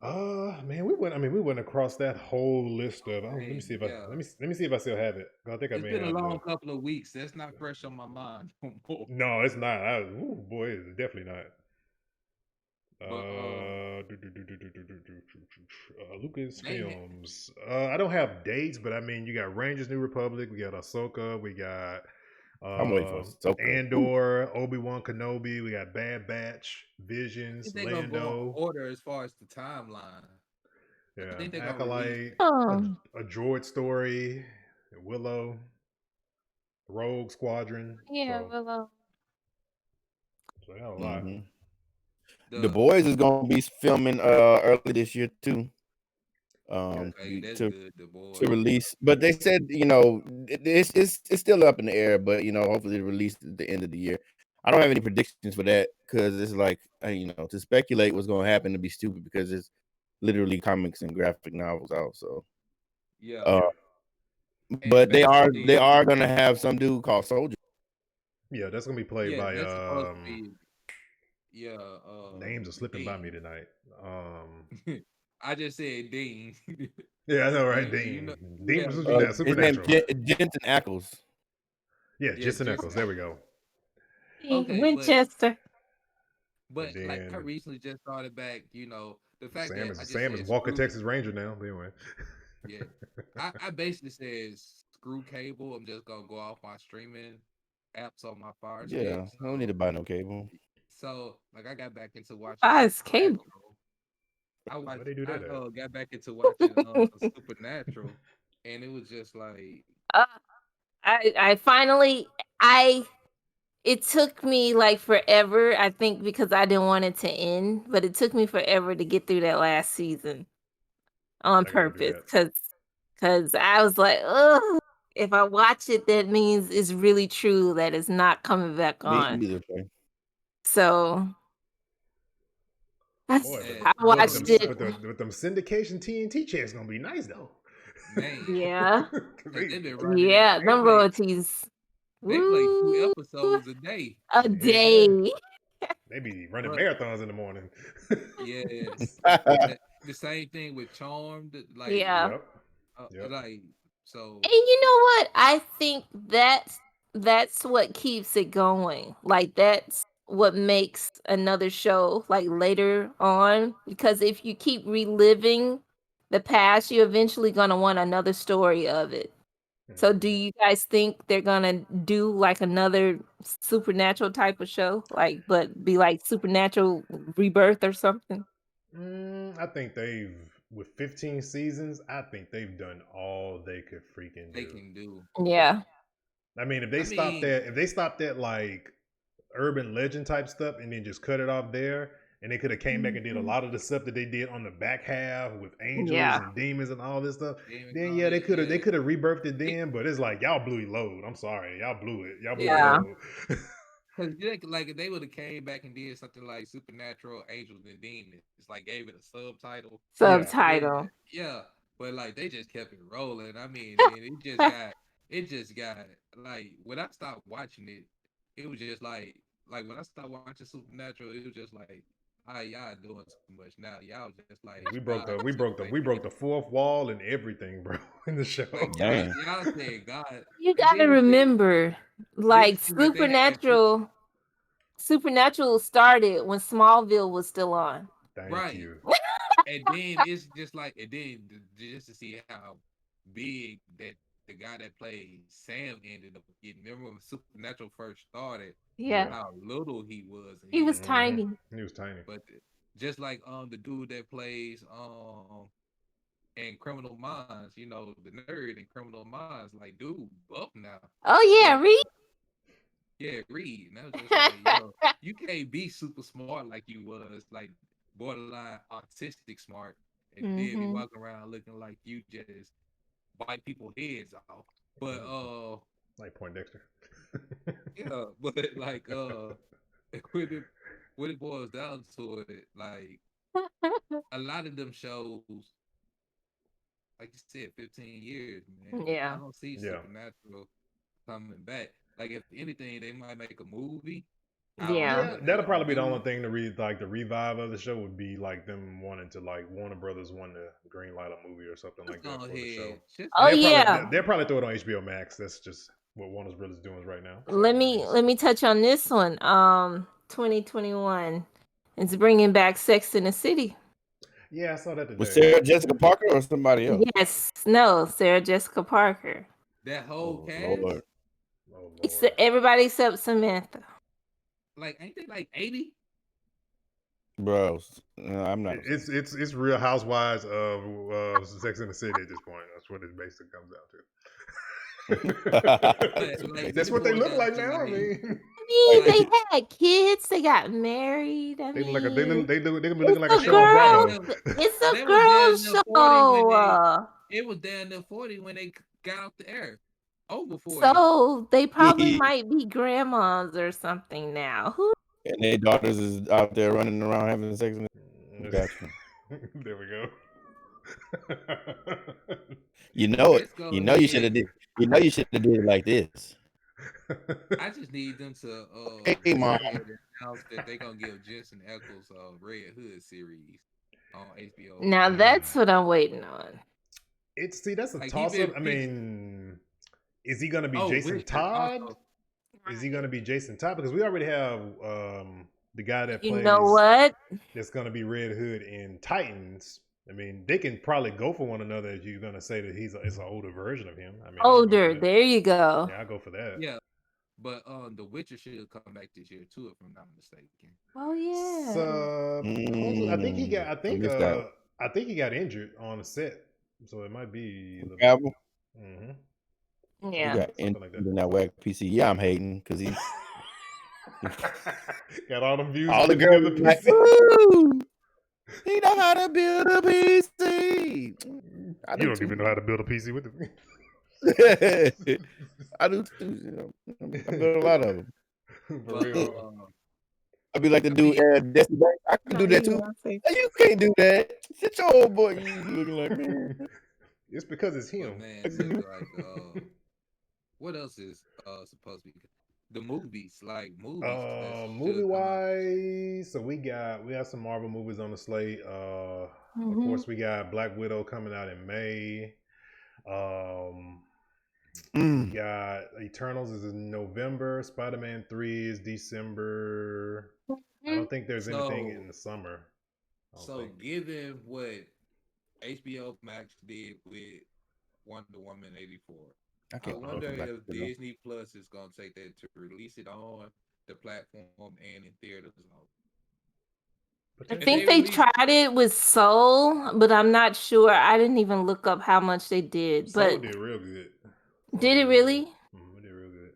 Man, we went across that whole list of. Oh, let me Hey, see if I yeah, let me see if I still have it. I think I it's may been a have long the. couple of weeks. That's not fresh on my mind no more. No, it's not. Boy, it's definitely not. But they Lucasfilms. I don't have dates, but I mean, you got Rangers New Republic, we got Ahsoka, we got I'm waiting for Ahsoka. Andor, Obi-Wan Kenobi, we got Bad Batch, I think Visions, they're gonna go in Lando, order as far as the timeline. I yeah, think they're gonna release. Acolyte, Oh, a Droid Story, Willow, Rogue Squadron. yeah, So, Willow. so yeah, a lot. Hmm. The The Boys is gonna be filming early this year too. okay, that's To good. The to boys. release, but they said it's still up in the air, but hopefully release at the end of the year. I don't have any predictions for that because it's like to speculate what's going to happen to be stupid because it's literally comics and graphic novels out. So, Yeah, uh, and but they basically, are gonna have some dude called Soldier. Yeah, that's gonna be played yeah, by that's supposed to be. Yeah, names are slipping by me Dean. tonight. I just said Dean. Yeah, I know, right? You know, Dean. Dean yeah, from His name Supernatural. Jensen Ackles. Yeah, yeah, Jensen just Ackles. There we go. okay, Winchester. And but like I then recently just started back. The fact Sam that is I just Sam is said Walker screw. Texas Ranger now. But anyway. Yeah, I basically said screw cable. I'm just gonna go off my streaming apps on my Fire Stick. Yeah, no need to buy no cable. So like I got back into watching Buys cable. Supernatural. I Why watched. they do I that at? got back into watching Supernatural, and it was just like uh, I finally I it took me like forever, I think, because I didn't want it to end, but it took me forever to get through that last season on I gotta do purpose that. because I was like, oh, if I watch it, that means it's really true that it's not coming back Me on. either. Trey. So Boy, but I boy, watched it. but them syndication TNT checks gonna be nice though. man, Yeah, 'Cause because they've been running it. yeah, them royalties. They play two Woo, episodes a day, a heck yeah, day. they be running but marathons in the morning. yes, the same thing with Charmed. Yeah. Yep, yep. Like so, And you know what? I think that's what keeps it going. Like that's what makes another show like later on because if you keep reliving the past, you're eventually going to want another story of it. So do Mhm. you guys think they're going to do like another supernatural type of show like but be like supernatural rebirth or something? I think they've with 15 seasons. I think they've done all they could freaking they do. can do. Yeah. I mean, I mean, if they stopped at like urban legend type stuff and then just cut it off there, and they could have came back and did a Mhm. lot of the stuff that they did on the back half with angels Yeah. and demons and all this stuff. Damon Then yeah, Cody, they yeah, could have rebirthed it they, then, but it's like y'all blew it load. I'm sorry, y'all blew it. Y'all blew it yeah. Yeah. load. Because like if they would have came back and did something like Supernatural Angels and Demons, it's like gave it a subtitle. Yeah, Then Subtitle. yeah, but like they just kept it rolling. I mean, and it just got like when I stopped watching it, it was just like when I stopped watching Supernatural, it was just like y'all doing too much now. Y'all just like We broke God the we took broke the away we broke from the fourth wall and everything, bro, in the show. like Damn. y'all said God, You and gotta remember, then it like seemed like they had Supernatural started when Smallville was still on. Thank right, you. and then it's just like, and then just to see how big that the guy that played Sam ended up getting. Remember when Supernatural first started, Yeah, Yeah. how little he was, and he he was was like, tiny. He was tiny. but just like the dude that plays in Criminal Minds, the nerd in Criminal Minds, like dude, up now. Oh But yeah, Reed. yeah, Reed. And I was just like, you can't be super smart like you was, like borderline autistic smart, and then be hmm walking around looking like you just bite people heads off. But Like Poindexter. yeah, but like when it when it boils down to it, like a lot of them shows, like you said, 15 years, man. I Yeah, don't see Yeah. Supernatural coming back. Like if anything, they might make a movie. I don't know yeah. Yeah, what they're that'll gonna probably be the do. only thing to read. Like the revive of the show would be like them wanting to like Warner Brothers wanting to green light a movie or something Just like go that for the show. ahead. Just Oh And go yeah. they'll probably throw it on HBO Max. That's just what Warner Brothers doing right now. So Let I me mean, let me touch on this one. 2021. It's bringing back Sex in the City. yeah, I saw that Was today. Sarah Jessica Parker or somebody else? Yes, no, Sarah Jessica Parker. that whole Oh cast. Lord. Oh Lord. Except everybody except Samantha. Like, ain't they like 80? Bro, I'm not. It's Real Housewives of Sex in the City at this point. That's what it basically comes down to. Like when That's it what they boils look down like to now. I like mean, I mean, like they had kids. They got married. I they look like they mean, they gonna be looking it's like a a they show was on damn girl. Bravo. near It's a they was girl damn near 40 when show. it was damn near 40 when they got off the air. Over 40. So they probably might be grandmas or something now. Who? And their daughters is out there running around having sex. Gotcha. There we go. You know it. Just go You know you should ahead. have did. You know you should have did it like this. I just need them to Hey, go mom. ahead and announce that they're gonna give Jensen Ackles a Red Hood series on HBO Now Max. that's what I'm waiting on. That's a Like he toss been up. I pitched. mean, is he gonna be Oh, Jason Witcher Todd? also. Is he gonna be Jason Todd? Because we already have the guy that You know plays what? that's gonna be Red Hood in Titans. I mean, they can probably go for one another if you're gonna say that it's an older version of him. I mean, I'll go for Older. that. There you go. Yeah, I'll go for that. Yeah, but The Witcher should come back this year too, if I'm not mistaken. Oh yeah. Supposedly, I think he got. I missed that. I think he got injured on the set, so it might be a little bit. Cavill, he Yeah. got Something like that. in that whack PC. Yeah, I'm hating because he Got all them views all on the his girls build a was like, PC. "Ooh, he know how to build a PC." I You do don't even know too. how to build a PC with it. I do too. You know, I built a lot of them. For But real. I'd be like the I dude, mean, Destiny Banks. I can do that too. You can't do that. Sit your old boy. You looking like man. It's because it's but him. man, so like what else is supposed to be the movies? Like movies that Movie should come out. wise, so we got some Marvel movies on the slate. Of Mhm. course, we got Black Widow coming out in May. We Mm. got Eternals is in November. Spider Man 3 is December. I don't think there's anything So in the summer. I don't so think. given what HBO Max did with Wonder Woman 84, I I can't wait wonder for Black if Widow. Disney Plus is gonna take that to release it on the platform and in theaters. I If they think they release tried it with Soul, but I'm not sure. I didn't even look up how much they did. Soul But did real good. did it really? It did real good.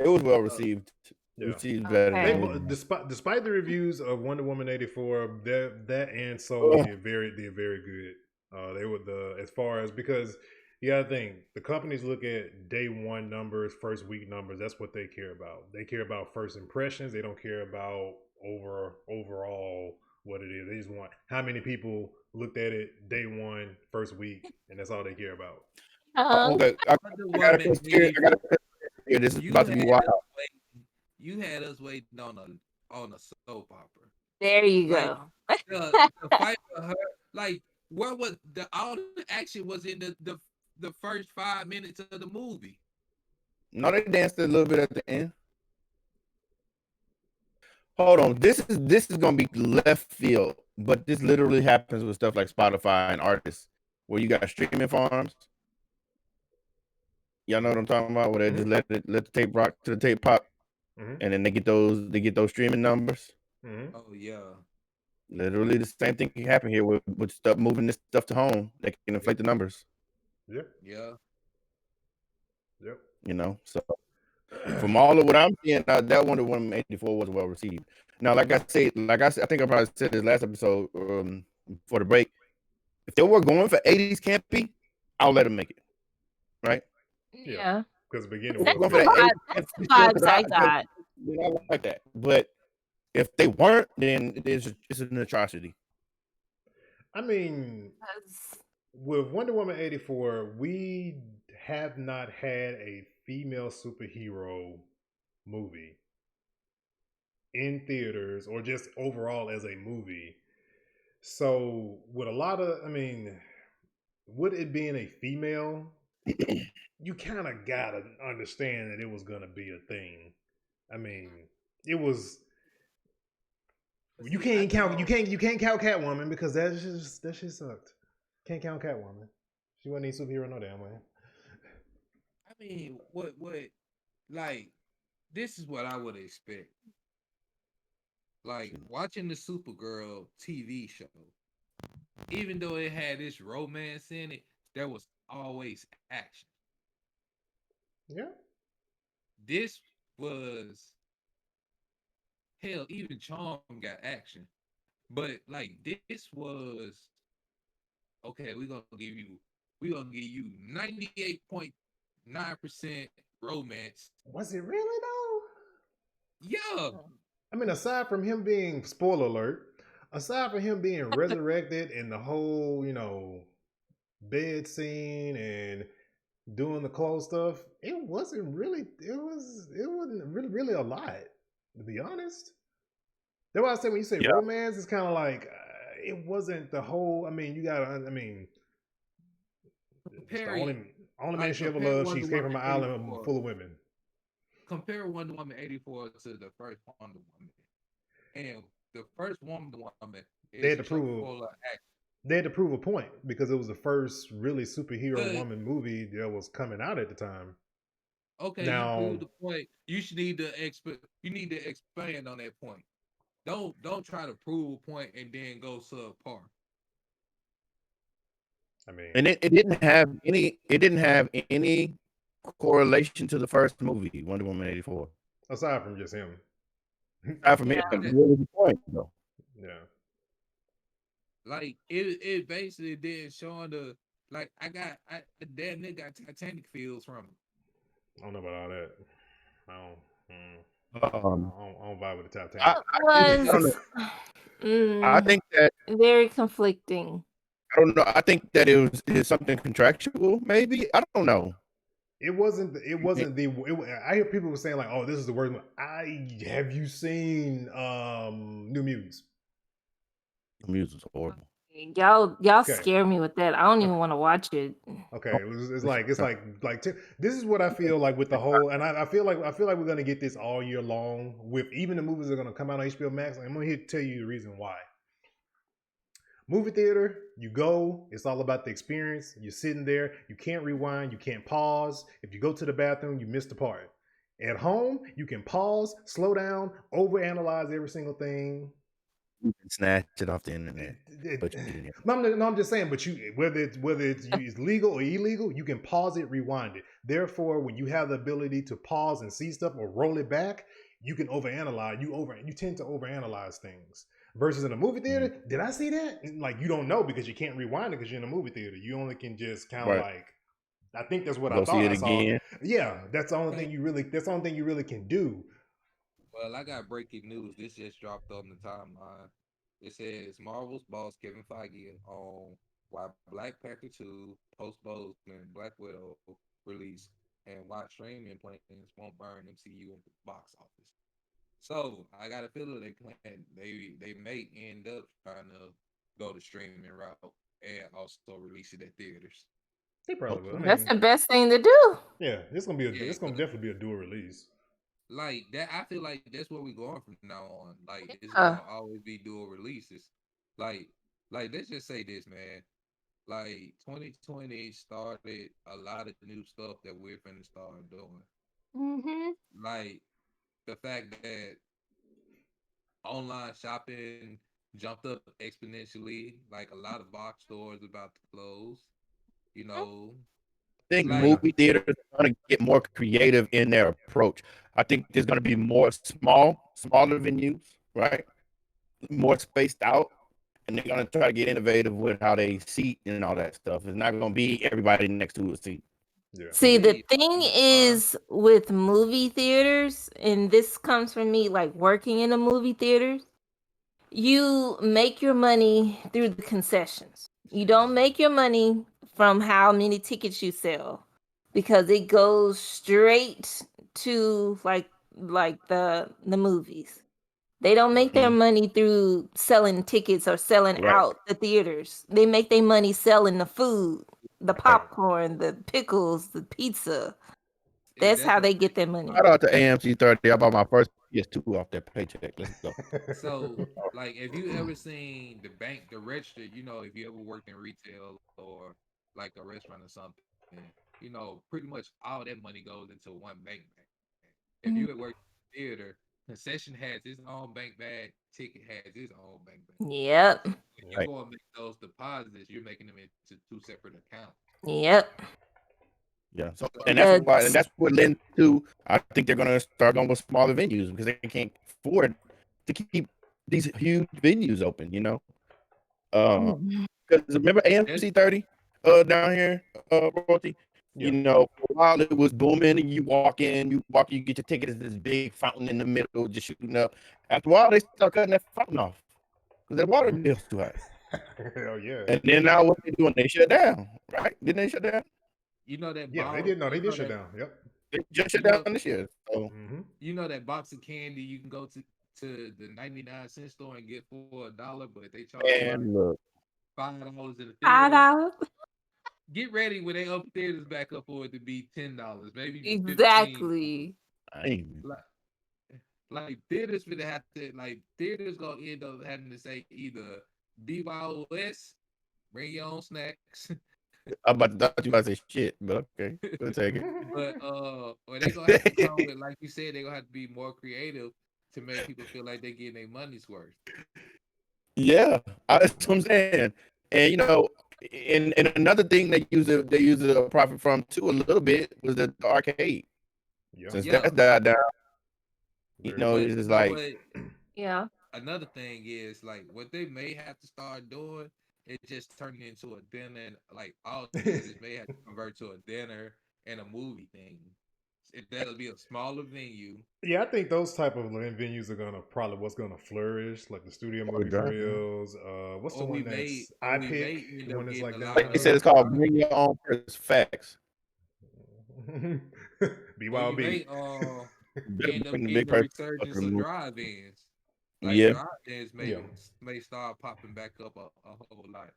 It was well uh, received. Yeah. Received better They Okay. than despite the reviews of Wonder Woman 84, that and Soul did very good. They were as far as because you gotta think the companies look at day one numbers, first week numbers. That's what they care about. They care about first impressions. They don't care about overall what it is. They just want how many people looked at it day one, first week, and that's all they care about. Okay, Wonder I got a Woman conspiracy. 84. This is You about to be had wild. us waiting. You had us waiting on a soap opera. There you Like go. the fight for her, like where was the all the action was in the first 5 minutes of the movie. No, they danced a little bit at the end. Hold on, this is gonna be left field, but this literally happens with stuff like Spotify and artists, where you got streaming farms. Y'all know what I'm talking about? Where they just let the tape rock to the tape pop, and then they get those streaming numbers. Oh yeah. Literally, the same thing can happen here with stuff moving this stuff to home. They can inflate the numbers. Yep. Yeah. Yep. So from all of what I'm seeing, that Wonder Woman 84 was well received. Now, I think I probably said this last episode for the break. If they were going for 80s campy, I'll let them make it. Right? Yeah. Because the beginning That's was the vibe. That's the vibes I got. I like that. But if they weren't, then it's an atrocity. I mean, with Wonder Woman 84, we have not had a female superhero movie in theaters or just overall as a movie. So, with a lot of, I mean, with it being a female, you kind of gotta understand that it was gonna be a thing. I mean, it was. You can't count. You can't count Catwoman because that shit sucked. Can't count Catwoman. She wasn't a superhero no damn way. I mean, what like this is what I would expect. Like watching the Supergirl TV show, even though it had this romance in it, there was always action. Yeah. This was hell, even Charm got action. But like this was okay, we're gonna give you 98.9% romance. Was it really though? Yeah. I mean, aside from him being spoiler alert, aside from him being resurrected and the whole, bed scene and doing the clothes stuff, it wasn't really. It wasn't really a lot, to be honest. That's why I say when you say romance, it's kind of like it wasn't the whole. I mean, you gotta. I mean, it's the only man she ever loved. She came from an island full of women. Compare Wonder Woman 84 to the first Wonder Woman, and the first Wonder Woman They is had to chock prove. full of action. They had to prove a point because it was the first really superhero woman movie that was coming out at the time. Okay, now, you proved the point. You should need to You need to expand on that point. Don't try to prove a point and then go subpar. I mean, and it didn't have any correlation to the first movie, Wonder Woman 84. Aside from just him. Aside from him, what was the point though? Yeah. Like it basically did showing the like I damn nigga got Titanic feels from it. I don't know about all that. I don't vibe with the Titanic. I think that very conflicting. I don't know. I think that it was something contractual, maybe. I don't know. It wasn't. I hear people were saying like, "Oh, this is the worst one." Have you seen New Mutants? New Mutants was horrible. Y'all scare me with that. I don't even want to watch it. Okay, it's like this is what I feel like with the whole, and I feel like we're gonna get this all year long with even the movies that are gonna come out on HBO Max. I'm gonna tell you the reason why. Movie theater, you go, it's all about the experience. You're sitting there, you can't rewind, you can't pause. If you go to the bathroom, you miss the part. At home, you can pause, slow down, overanalyze every single thing. You can snatch it off the internet. No, I'm just saying, but whether it's legal or illegal, you can pause it, rewind it. Therefore, when you have the ability to pause and see stuff or roll it back, you can overanalyze. You tend to overanalyze things. Versus in a movie theater, did I see that? Like you don't know because you can't rewind it because you're in a movie theater. You only can just kind of like. I think that's what I thought I saw. Again. Yeah, that's the only thing you really. That's the only thing you really can do. Well, I got breaking news. This just dropped on the timeline. It says Marvel's boss Kevin Feige on why Black Panther 2, Post Bozeman, Black Widow release, and why streaming plans won't burn MCU in the box office. So I got a feeling they may end up trying to go the streaming route and also release it at theaters. They probably will. I That's mean, the best thing to do. yeah, Yeah, it's gonna definitely be a dual release. like that. I feel like that's where we're going from now on. Like it's gonna Uh, always be dual releases. Like, let's just say this, man. Like 2020 started a lot of new stuff that we're finna start doing. hmm Like the fact that online shopping jumped up exponentially. Like a lot of box stores about to close. You know, I think like Yeah, movie theaters are going to get more creative in their approach. I think there's going to be more smaller venues, right? More spaced out, and they're going to try to get innovative with how they seat and all that stuff. It's not going to be everybody next to a seat. yeah, See, the see, thing the con. is with movie theaters, and this comes from me like working in a movie theater, you make your money through the concessions. You don't make your money from how many tickets you sell because it goes straight to like the movies. They don't make their Mhm. money through selling tickets or selling Right, out the theaters. They make their money selling the food, the right. popcorn, the pickles, the pizza. And That's that's how what. they get their money. shout out to AMC 30. I bought my first PS2 off that paycheck. Let's go. So, like, if you ever seen the register, if you ever worked in retail or like a restaurant or something, pretty much all that money goes into one bank bag. If you Mhm. had worked in theater, concession has its own bank bag, ticket has its own bank bag. Yep. When you Right. go and make those deposits, you're making them into two separate accounts. Yep. Yeah. So, So, and that's The why, and that's what lends to. I think they're gonna start going with smaller venues because they can't afford to keep these huge venues open. Uh, Mhm. because remember that's AMC 30, down here, Royalty. Yeah, For a while it was booming, and you get your ticket. It's this big fountain in the middle, just shooting up. After a while, they start cutting that fountain off because that water bill's too high. hell yeah, And then now what they doing? They shut down, right? Didn't they shut down? that yeah. They ball, did. No, they did shut down. Yep. They just you shut know, down this year. So, Hmm. that box of candy you can go to the 99-cent store and get for $1, but they charge you like and look, $5 in the theater. $5. Get ready when they open theaters back up for it to be $10, maybe even 15. Exactly. I ain't. Like, theaters gonna have to theaters gonna end up having to say either BYOS, bring your own snacks, I thought you about to say shit, but okay, we'll take it. but or they gonna have to come with, like you said, they gonna have to be more creative to make people feel like they're getting their money's worth. Yeah, that's what I'm saying. And and another thing they use a profit from too a little bit was the arcade. Yeah, Since that's Yeah, died down, very true. but it's you just know like what? Yeah. Another thing is like what they may have to start doing is just turning into a dinner and like all theaters may have to convert to a dinner and a movie thing. If that'll be a smaller venue, Yeah, I think those type of venues are gonna probably what's gonna flourish, like the studio or movie drive through. grills. What's the one that's or I we pick? may end The up one that's getting a like lot Like they of said, downtown. it's called bring your own first facts. or you BYOB. may You better end up bring the getting big a person up to resurgence the of movie. drive-ins. Like Yeah. drive-ins Yeah, may start popping back up a whole lot.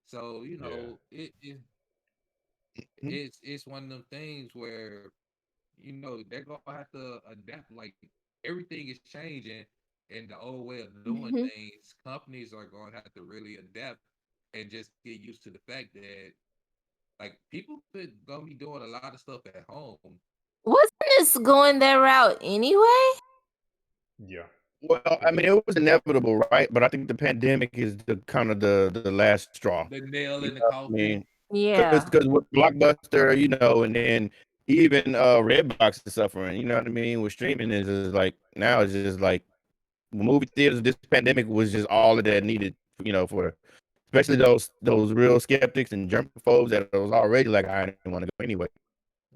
So yeah, it's one of them things where they're gonna have to adapt. Like everything is changing in the old way of doing hmm things. Companies are going to have to really adapt and just get used to the fact that like people could gonna be doing a lot of stuff at home. Wasn't this going that route anyway? yeah. Well, I mean, it was inevitable, right? But I think the pandemic is the kind of the last straw. The nail in the I coffin. mean, because Yeah. with Blockbuster, and then even Redbox is suffering. You know what I mean? With streaming is like now it's just like movie theaters. This pandemic was just all of that needed. For especially those real skeptics and germaphobes that was already like I didn't want to go anyway,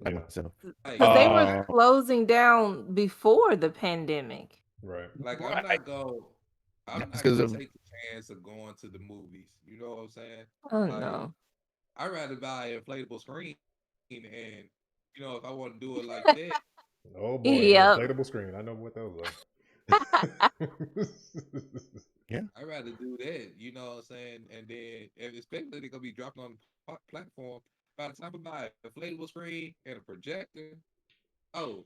like Yeah, myself. Because Like they were Uh, closing down before the pandemic. right. like right. I'm That's not because gonna of take the chance of going to the movies. You know what I'm saying? Oh Like no. I'd rather buy an inflatable screen and if I want to do it like that, Oh boy, Yep. inflatable screen. I know what those are. Yeah. I'd rather do that, you know what I'm saying? And then, and especially they're gonna be dropped on the platform. By the time I buy a inflatable screen and a projector, oh,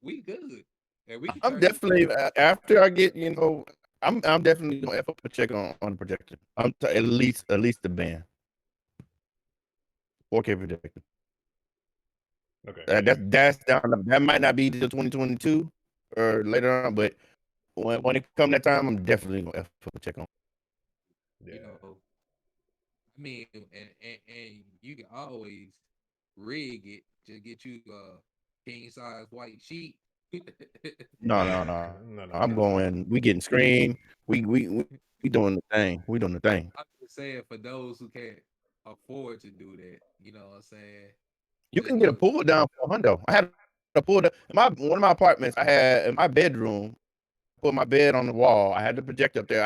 we good, and we can I'm turn this definitely thing. after I get, I'm definitely gonna F up a check on the projector. At least the band 4K projector. Okay, yeah, That's down. That might not be till 2022 or later on, but when it come that time, I'm definitely gonna F up a check on. You yeah. know, I mean, and you can always rig it to get you a king size white sheet. No, no, no. No, I'm no, no. going. We getting screen. We doing the thing. We doing the thing. I'm just saying for those who can't afford to do that, you know what I'm saying? You Just can get a go. pull down for a hundo. I had a pull down. My one of my apartments. I had in my bedroom. Put my bed on the wall. I had the projector up there.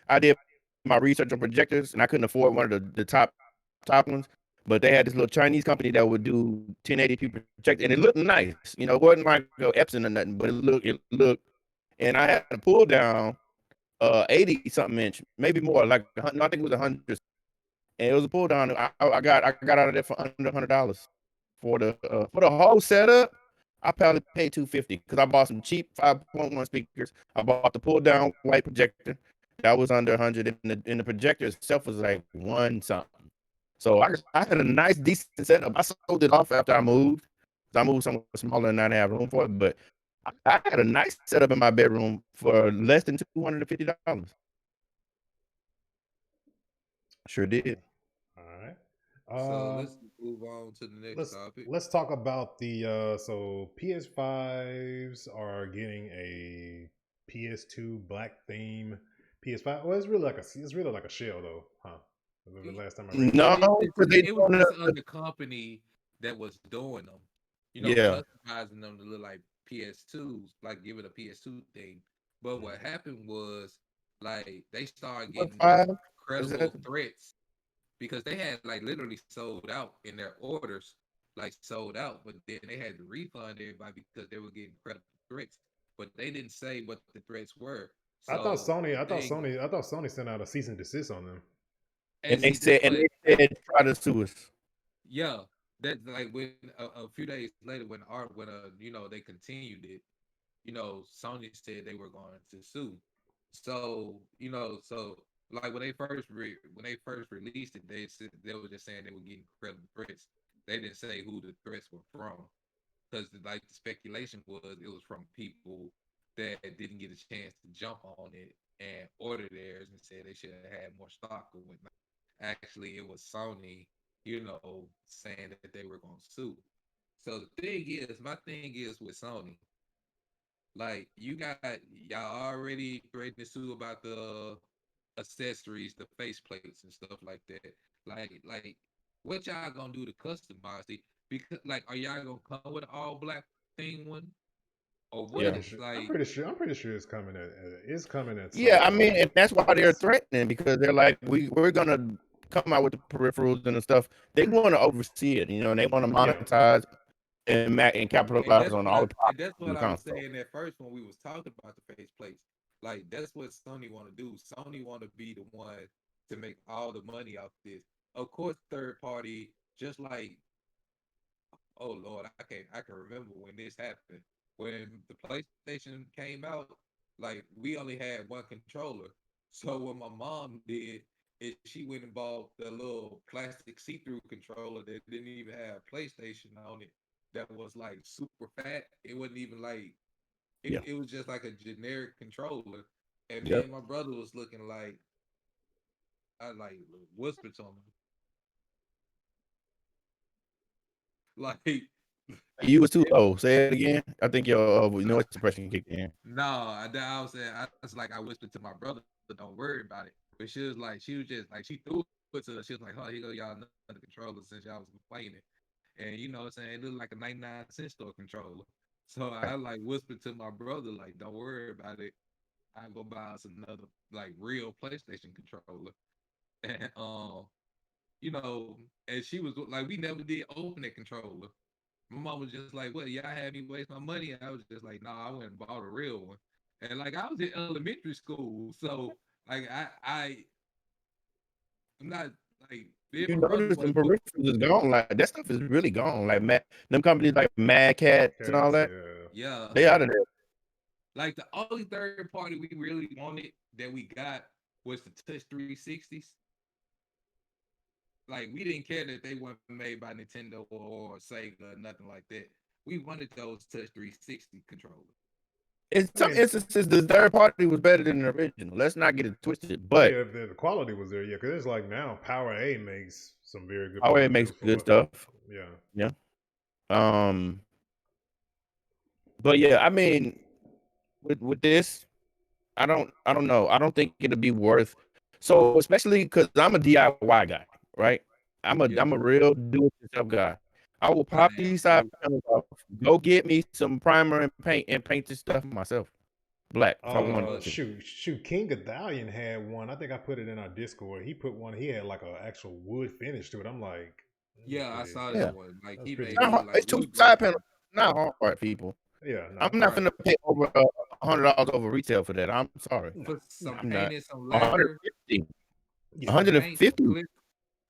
I did my research on projectors, and I couldn't afford one of the top ones. But they had this little Chinese company that would do 1080p projector, and it looked nice. It wasn't like a Epson or nothing, but it looked. And I had a pull down 80 something inch, maybe more, like no, I think it was 100, and it was a pull down. I got out of there for under $100 for the whole setup. I probably paid 250 because I bought some cheap 5.1 speakers. I bought the pull down white projector that was under 100, and the projector itself was like one something. So I had a nice decent setup. I sold it off after I moved. I moved somewhere smaller and I didn't have room for it, but I had a nice setup in my bedroom for less than $250. Sure did. All right. So let's move on to the next Let's topic. let's talk about the so PS5s are getting a PS2 black theme. PS5. Well, it's really like a shell though, huh? The last time I read it. But No, because they it was doing just the another company that was doing them, yeah. customizing them to look like PS2s, like give it a PS2 thing. But what Mhm. happened was like they started What getting five is credible that? threats because they had like literally sold out in their orders, like sold out, but then they had to refund everybody because they were getting credible threats. But they didn't say what the threats were. I thought So Sony. the I thought thing, Sony. I thought Sony sent out a cease and desist on them. and And they see this said and what they said try to sue us. yeah, that like when a few days later when they continued it, Sony said they were going to sue. So like when they first released it, they were just saying they were getting credible threats. They didn't say who the threats were from because like the speculation was it was from people that didn't get a chance to jump on it and order theirs and said they should have had more stock or whatnot. Actually, it was Sony, saying that they were going to sue. So the thing is, my thing is with Sony, like y'all already threatened to sue about the accessories, the face plates and stuff like that. Like what y'all gonna do to customize it? Because like, are y'all gonna come with an all black theme one, or I'm what? Yeah. pretty sure. I'm Like, pretty sure. I'm pretty sure it's coming at some Yeah, I mean, point. and that's why they're threatening because they're like, we're gonna come out with the peripherals and the stuff. They want to oversee it, and they want to Yeah. monetize and capitalize on all the and profits that's from what the I was console. saying at first when we was talking about the face plates. Like that's what Sony want to do. Sony want to be the one to make all the money off this. Of course, third party, just like, oh Lord, I can remember when this happened. When the PlayStation came out, like we only had one controller. So what my mom did is she went and bought the little plastic see-through controller that didn't even have PlayStation on it. That was like super fat. It wasn't even like Yeah. it was just like a generic controller. And me Yep. and my brother was looking like I like whispered to him, like You was too low. Say it again. I think your noise suppression kicked in. no, I was saying I was like I whispered to my brother, don't worry about it. But she was just like she threw it to us. She was like, oh, here go y'all another controller since y'all was complaining. And you know what I'm saying? It looked like a 99-cent store controller. So I Right. like whispered to my brother, like, don't worry about it. I go buy us another like real PlayStation controller. And and she was like, we never did open that controller. My mom was just like, "What? Y'all had me waste my money." And I was just like, "Nah, I went and bought a real one." And like I was in elementary school, so like I'm not like big You brother notice was them book. peripherals is gone. Like that stuff is really gone. Like them companies like Mad Cats and all Cats, that, yeah. Yeah, they out of there. like the only third party we really wanted that we got was the Touch 360s. Like we didn't care that they weren't made by Nintendo or Sega or nothing like that. We wanted those Touch 360 controllers. In I some mean, instances, the third party was better than the original. Let's not get it twisted. But yeah, if the quality was there, yeah, because it's like now Power A makes some very good oh, it makes peripherals for good what, stuff. yeah. Yeah. Um. But yeah, I mean, with this, I don't know. I don't think it'll be worth. So especially because I'm a DIY guy, right? Yeah, I'm a real do-it-yourself guy. I will I pop am these side too. panels off, go get me some primer and paint this stuff myself black if I Yeah, wanted but to. Shoot, King Godalion had one. I think I put it in our Discord. He put one. He had like an actual wood finish to it. I'm like, that was yeah, I pretty. saw Yeah, that one. Like That's he pretty made not it look hard. neat. like It's two side woodworking. panels. Not hard, people. Yeah, no, I'm not Right. gonna pay over $100 over retail for that. I'm sorry. no, Put some no. I'm paint not. and some lacquer, 150. Yeah, some paint, 150. clear,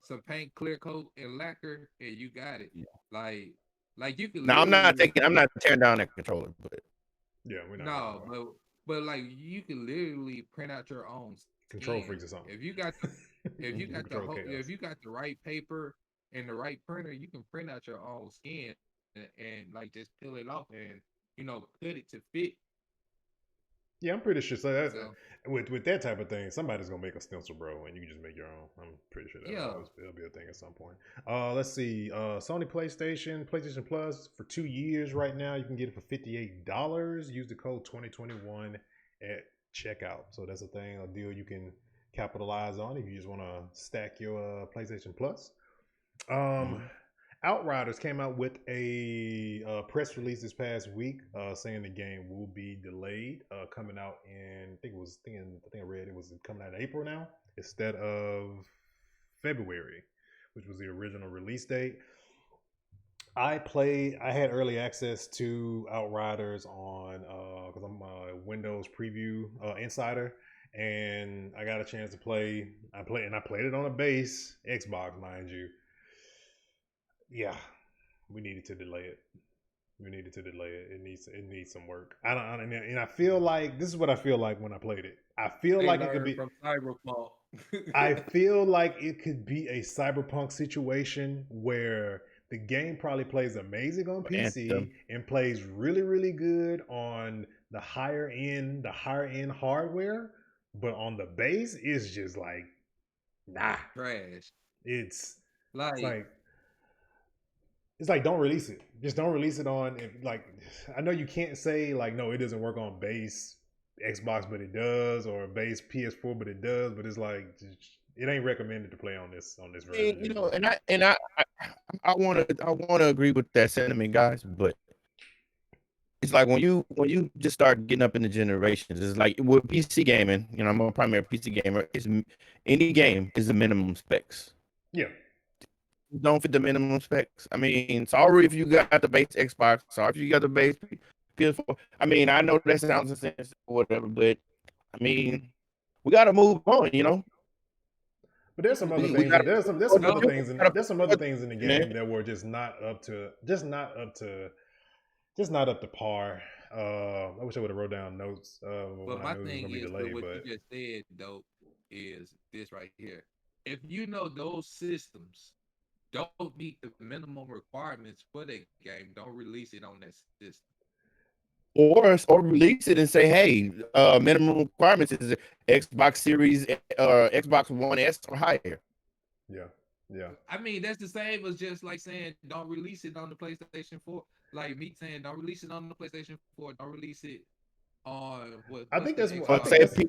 some paint, clear coat, and lacquer, and you got it. Like, like you could Now literally I'm not tearing down that controller, but yeah, we're not doing no, that. but like you could literally print out your own Control skin freaks or something. if you got the if Chaos. you got the right paper and the right printer, you can print out your own skin and like just peel it off and cut it to fit. Yeah, I'm pretty sure. So So with that type of thing, somebody's gonna make a stencil, bro, and you can just make your own. I'm pretty sure that'll yeah, always it'll be a thing at some point. Let's see. Sony PlayStation Plus for 2 years right now. You can get it for $58. Use the code 2021 at checkout. So that's a deal you can capitalize on if you just want to stack your PlayStation Plus. Um, mhm. Outriders came out with a press release this past week, saying the game will be delayed, coming out in I think I read it was coming out in April now instead of February, which was the original release date. I had early access to Outriders on because I'm a Windows Preview Insider, and I got a chance to play. I played it on a base Xbox, mind you. Yeah, we needed to delay it. We needed to delay it. It needs some work. And I feel like this is what I feel like when I played it. they learned from Cyberpunk. I feel like it could be a cyberpunk situation where the game probably plays amazing on PC Anthem. and plays really, really good on the higher end hardware, but on the base it's just like nah. Trash. It's it's Like like it's like don't release it. Just don't release it on if like I know you can't say like no, it doesn't work on base Xbox, but it does, or base PS4, but it does. But it's like it ain't recommended to play on this I mean, version you know, anyway. I wanna agree with that sentiment, guys. But it's like when you just start getting up in the generations, it's like with PC gaming. You know, I'm a primary PC gamer. Any game is the minimum specs. Yeah, Don't fit the minimum specs. I mean, sorry if you got the base Xbox. Sorry if you got the base PS4. I mean, I know that sounds insensitive or whatever, but I mean, we got to move on. You know, but there's some other we things. got to There's some other no, things. There's some other man. things in the game that were just not up to par. I wish I would have wrote down notes but when I my knew it was thing going to be is with delayed. what you But just said though is this right here. If you know those systems don't meet the minimum requirements for that game, don't release it on that system. or release it and say, hey, minimum requirements is Xbox Series Xbox One S or higher. yeah, yeah. I mean, that's the same as just like saying don't release it on the PlayStation 4. Like me saying don't release it on the PlayStation 4, don't release it on I what's think the that's I Or Xbox think say that's one.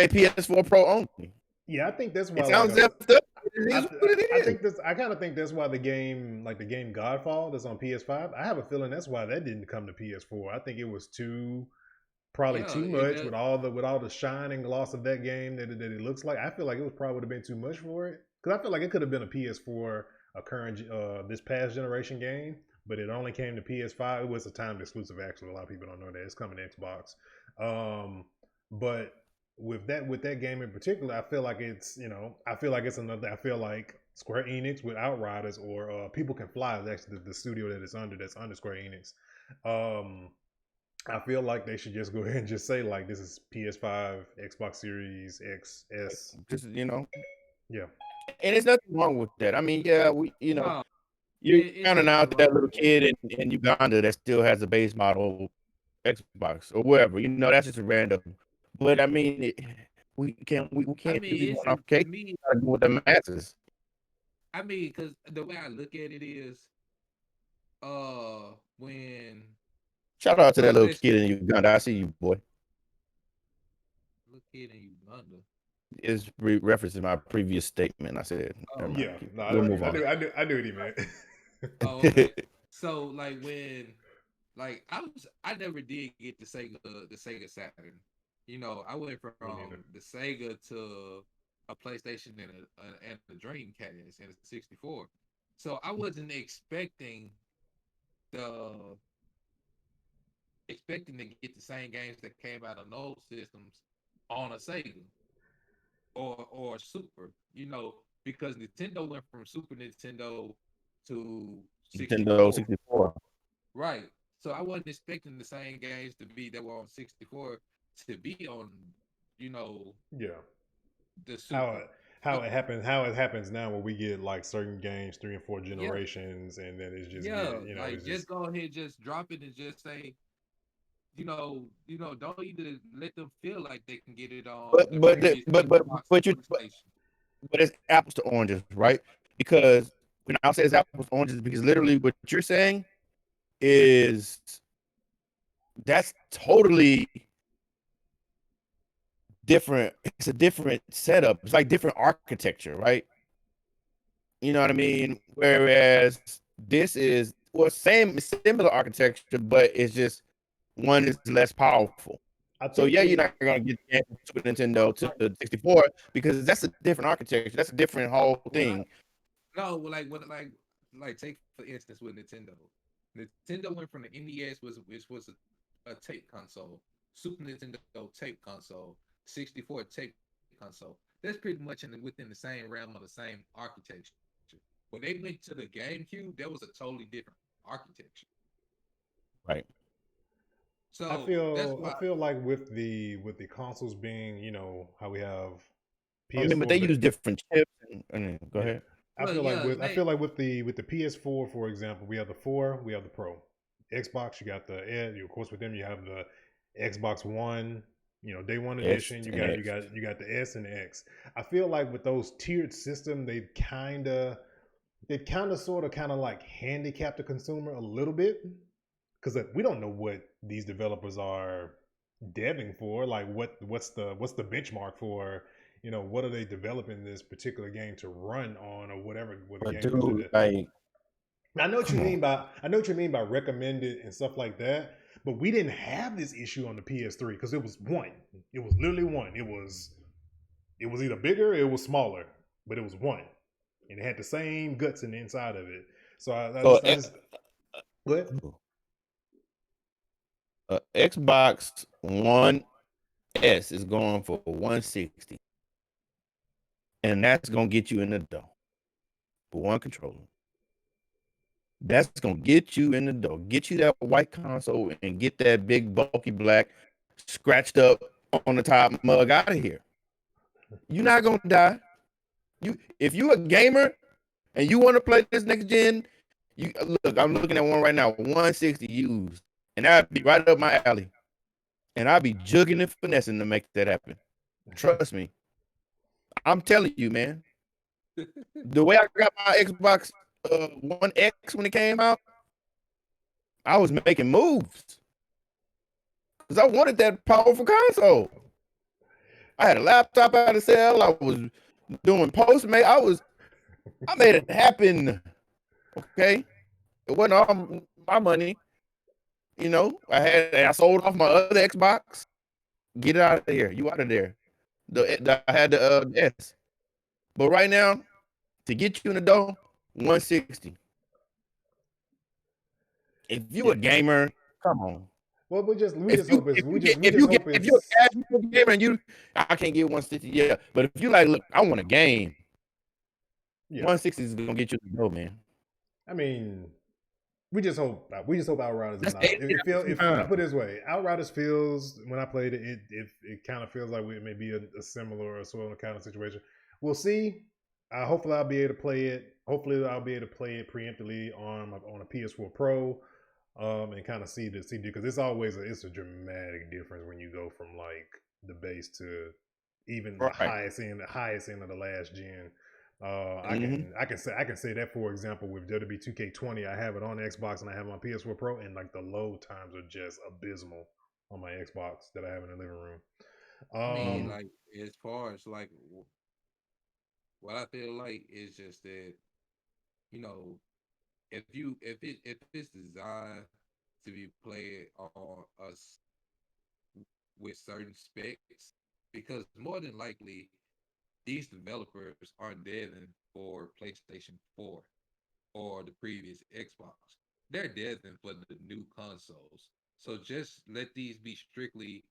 PS4 Pro only. yeah. I think that's why It like sounds a effed up. It is what it I is. think this. I kind of think that's why the game Godfall that's on PS5. I have a feeling that's why that didn't come to PS4. I think it was probably Yeah, too it much does. with all the shine and gloss of that game that it looks like. I feel like it was probably would have been too much for it because I feel like it could have been a PS4 a current this past generation game, but it only came to PS5. It was a timed exclusive. Actually, a lot of people don't know that it's coming to Xbox. But with that game in particular, I feel like it's I feel like it's another. I feel like Square Enix with Outriders or People Can Fly is actually the studio that it's under. That's under Square Enix. Um, I feel like they should just go ahead and just say like this is PS5, Xbox Series X, S. Just Yeah, and there's nothing wrong with that. I mean, yeah, No, you're it's counting nothing out wrong that little with that. kid in Uganda that still has a base model Xbox or whatever. That's just random. But I mean, we I can't do mean, these it's one-off to cases. me. We gotta go with the masses. I mean, because the way I look at it is, when Shout out to that little PlayStation kid in Uganda. I see you, boy. look in Uganda. Is referencing my previous statement. I said, never Oh, mind. yeah. No, We'll move on. I knew what he meant. oh, okay. So like when, like I never did get the Sega Saturn. I went from Me neither. the Sega to a PlayStation and a Dreamcast and a 64. So I wasn't the expecting to get the same games that came out on those systems on a Sega or Super, because Nintendo went from Super Nintendo to Nintendo 64. 64. Right. So I wasn't expecting the same games that were on 64 to be on, you know, Yeah. the How Super. it how it happens now where we get like certain games 3 and 4 Yeah, generations and then it's just yeah. get Like it's just just go ahead, just drop it and just say, don't even let them feel like they can get it on But the but the, previous Xbox but you or PlayStation. but it's apples to oranges, right? Because when I'll say it's apples to oranges, because literally what you're saying is that's totally different. It's a different setup. It's like different architecture, right? You know what I mean? Whereas this is similar architecture, but it's just one is less powerful. I So think yeah, you're they not gonna get the Super Nintendo to the 64 because that's a different architecture. That's a different whole Well, thing. no, like take for instance with Nintendo. Nintendo went from the NES which was a tape console, Super Nintendo tape console, 64 tape console. That's pretty much within the same realm of the same architecture. When they went to the GameCube, that was a totally different architecture. Right. So that's I why. feel like with the consoles being, how we have I mean, but they PS4 use different chips. Go yeah. ahead. Well, yeah, I feel like with the PS4 for example, we have the 4, we have the Pro. Xbox, you got the of course with them you have the Xbox One, day one S edition, and X. you got the S and the X. I feel like with those tiered system, they've kind of like handicapped the consumer a little bit because we don't know what these developers are deving for. Like what's the benchmark for? What are they developing this particular game to run on, or whatever? What the But game is to dude, do. like, come on. I know what you mean by recommended and stuff like that. But we didn't have this issue on the PS3 because it was one. It was literally one. It was either bigger or it was smaller, but it was one, and it had the same guts in the inside of it. So So I just what? Xbox One S is going for 160, and that's gonna get you in the door for one controller. That's gonna get you in the door, get you that white console, and get that big bulky black scratched up on the top mug out of here. You're not gonna die. If you a gamer and you want to play this next gen, you look. I'm looking at one right now, 160 used, and that'd be right up my alley. And I'll be jugging and finessing to make that happen. Trust me. I'm telling you, man. The way I got my Xbox One X when it came out, I was making moves because I wanted that powerful console. I had a laptop out of sale. I was doing Postmate. I made it happen. Okay, it wasn't all my money. I sold off my other Xbox. Get it out of here. You out of there. I had the S. But right now, to get you in the door, 160. If you Yeah. a gamer, come on. Well, we just If hope you it's if we you just get we just hope if you're it's a casual gamer and I can't get 160, yeah. But if you like, look, I want a game, yeah. 160 is gonna get you to go, man. I mean, we just hope Outriders is That's not. 80 It feel if I pounds. put it this way, Outriders feels when I played it, it kind of feels like it may be a similar or sort of kind of situation. We'll see. Hopefully, I'll be able to play it. Hopefully, I'll be able to play it preemptively on a PS4 Pro, and kind of see because it's always it's a dramatic difference when you go from like the base to even the Right. highest end of the last gen. Mhm. I can say that for example with WWE 2K20, I have it on Xbox and I have it on PS4 Pro, and like the load times are just abysmal on my Xbox that I have in the living room. I mean, Um, like as far as like what I feel like is just that you know if it's designed to be played on us with certain specs, because more than likely these developers aren't deving for PlayStation 4 or the previous Xbox. They're deving for the new consoles. So just let these be strictly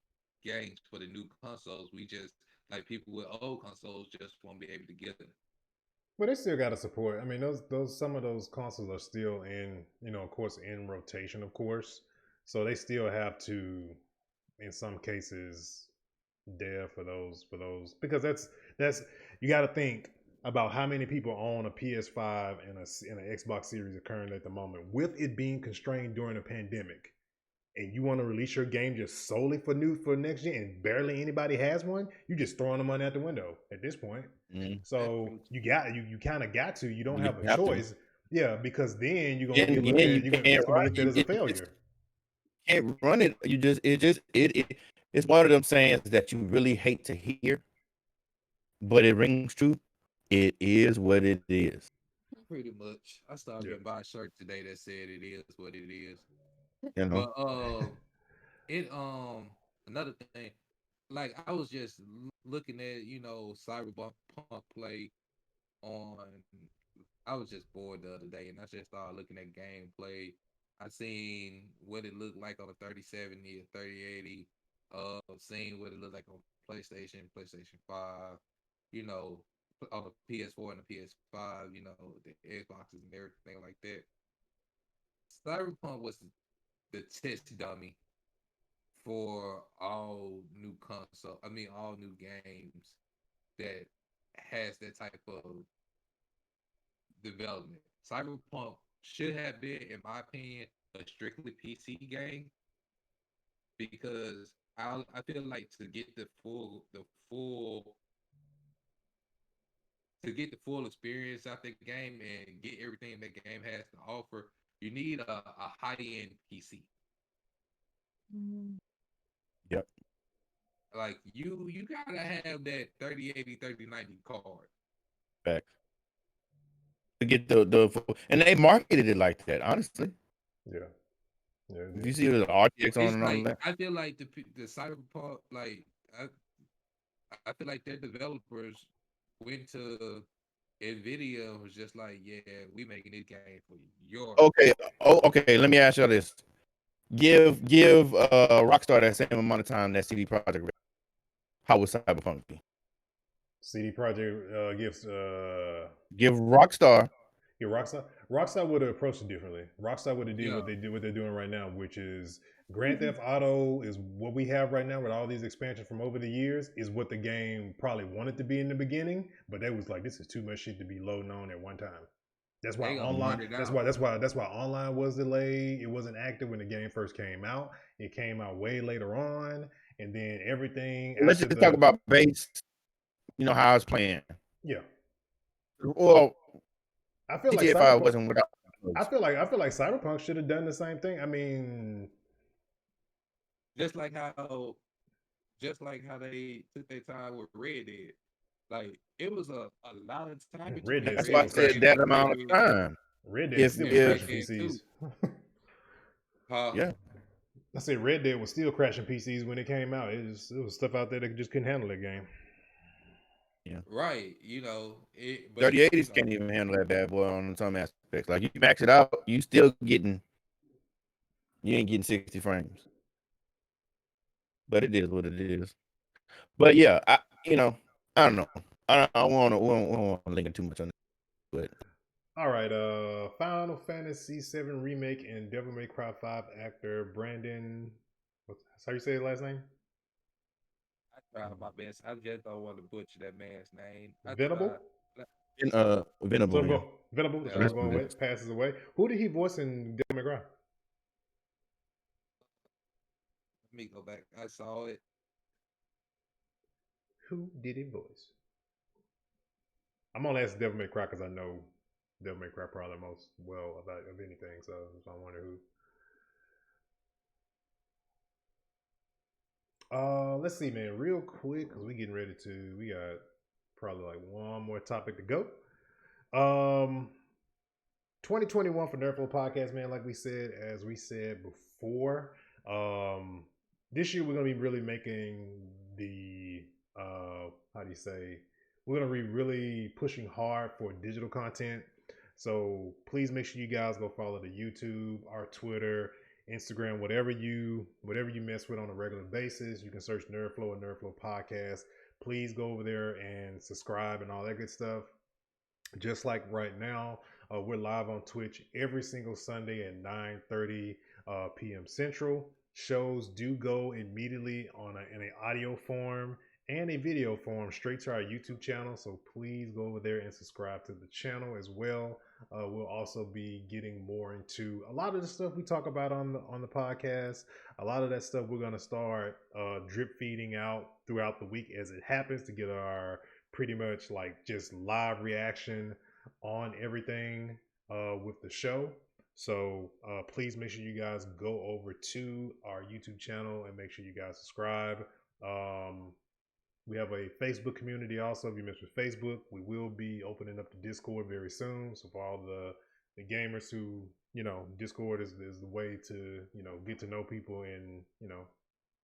games for the new consoles. We just like people with old consoles just won't be able to get them. but they still got to support. I mean, those some of those consoles are still in, of course, in rotation, of course. So they still have to, in some cases, there for those because that's you got to think about how many people own a PS5 and an Xbox Series currently at the moment, with it being constrained during a pandemic, and you want to release your game just solely for next gen, and barely anybody has one. You just throwing the money out the window at this point. Mhm. That's So true. you kind of got to. You don't You have a have to. choice. Yeah, because then you're gonna And get looked again, at. you can't It's gonna be run. looked at as a failure. Can't run it. You it's one of them sayings that you really hate to hear, but it rings true. It is what it is. Pretty much. I started Yeah. to buy a shirt today that said it is what it is. You know. But it another thing, like I was just looking at Cyberpunk play on. I was just bored the other day, and I just started looking at gameplay. I seen what it looked like on a 3070 or 3080. Seen what it looked like on PlayStation 5. You know, on the PS4 and the PS5. You know, the Xboxes and everything like that. Cyberpunk was the test dummy for all new console. I mean, all new games that has that type of development. Cyberpunk should have been, in my opinion, a strictly PC game because I feel like to get the full experience out the game and get everything that game has to offer, you need a high end PC. Mm. Yep. Like you gotta have that 3080, 3090 card. Facts. To get and they marketed it like that. Honestly, Yeah. Yeah. if you see the RTX on It's and all like that, I feel like the Cyberpunk, like I feel like their developers went to Nvidia and was just like, yeah, we making this game for your okay. Oh, okay. Let me ask you this: give Rockstar that same amount of time that CD Projekt Red. How would Cyberpunk be? CD Projekt gives Give Rockstar. yeah, Rockstar would have approached it differently. Rockstar would have did yeah. what they're doing right now, which is Grand Theft Auto is what we have right now with all these expansions from over the years, is what the game probably wanted to be in the beginning, but they was like, this is too much shit to be loading on at one time. That's why They gonna online. burn it out. That's why online was delayed. It wasn't active when the game first came out. It came out way later on, and then everything Let's after just talk the about base. You know how it's playing. yeah. Well, I feel like GTA 5 Cyberpunk. wasn't without. I feel like Cyberpunk should have done the same thing. I mean, Just like how they took their time with Red Dead. Like it was a lot of time Red between Dead That's Red why I still said crashing. Dead that and amount of time. Red Dead If still was Red crashing Dead PCs. 2. Huh? yeah, I said Red Dead was still crashing PCs when it came out. It was stuff out there that just couldn't handle that game. yeah. Right. You know, it but 3080s can't even handle that bad boy on some aspects. Like you max it out, you ain't getting 60 frames. but it is what it is. But yeah, I don't know. I don't want to link too much on it, but All right, Final Fantasy VII Remake and Devil May Cry 5 actor Brandon, what's how you say his last name? I tried my best. I just don't want to butcher that man's name. I Venable? tried. Let So Venable, I'm yeah. going, Venable, that's yeah, what That's I'm what going it with, is. passes away. Who did he voice in Devil May Cry? let me go back. I saw it. Who did he voice? I'm gonna ask Devil May Cry because I know Devil May Cry probably most well about of anything, so I wonder who. Let's see, man, real quick, because we getting ready to. We got probably like one more topic to go. 2021 for Nerdflow Podcast, man. Like we said, as we said before, this year we're gonna be really making the how do you say? We're gonna be really pushing hard for digital content. So please make sure you guys go follow the YouTube, our Twitter, Instagram, whatever you mess with on a regular basis. You can search Nerdflow and Nerdflow Podcast. Please go over there and subscribe and all that good stuff. Just like right now, we're live on Twitch every single Sunday at 9:30 p.m. Central. Shows do go immediately in an audio form and a video form straight to our YouTube channel. So please go over there and subscribe to the channel as well. We'll also be getting more into a lot of the stuff we talk about on the podcast. A lot of that stuff we're gonna start drip feeding out throughout the week as it happens to get our pretty much like just live reaction on everything with the show. So please make sure you guys go over to our YouTube channel and make sure you guys subscribe. We have a Facebook community also. If you mess with Facebook, we will be opening up the Discord very soon. So for all the gamers who, Discord is the way to, get to know people and,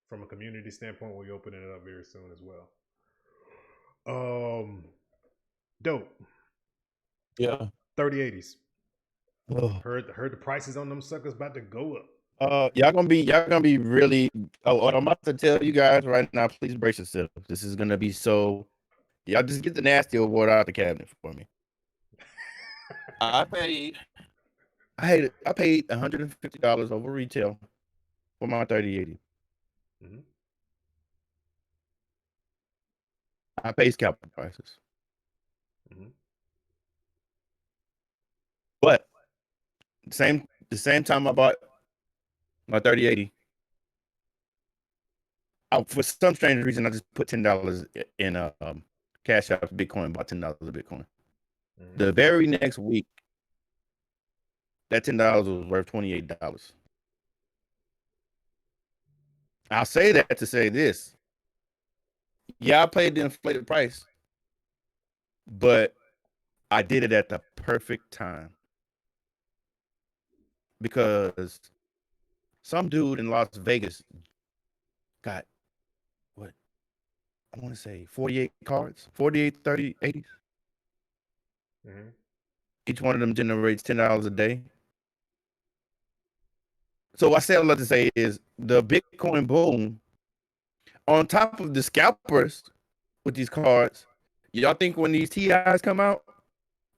from a community standpoint, we'll be opening it up very soon as well. Dope. Yeah. 3080s. Oh. Heard the prices on them suckers about to go up. Y'all gonna be really. Oh, what I'm about to tell you guys right now. Please brace yourself. This is gonna be so. Y'all just get the nasty old water out the cabinet for me. I paid $150 over retail for my 3080. Mm-hmm. I pay scalper prices. Mm-hmm. But the same time I bought my 3080, for some strange reason I just put $10 in Cash App Bitcoin, bought $10 of Bitcoin. Mm-hmm. The very next week, that $10 was worth $28. I'll say that to say this. Yeah, I paid the inflated price, but I did it at the perfect time. Because some dude in Las Vegas got, what, I want to say 48 cards, 48, 30, 80s. Mm-hmm. Each one of them generates $10 a day. So I say all that to say is the Bitcoin boom, on top of the scalpers with these cards, y'all think when these TIs come out,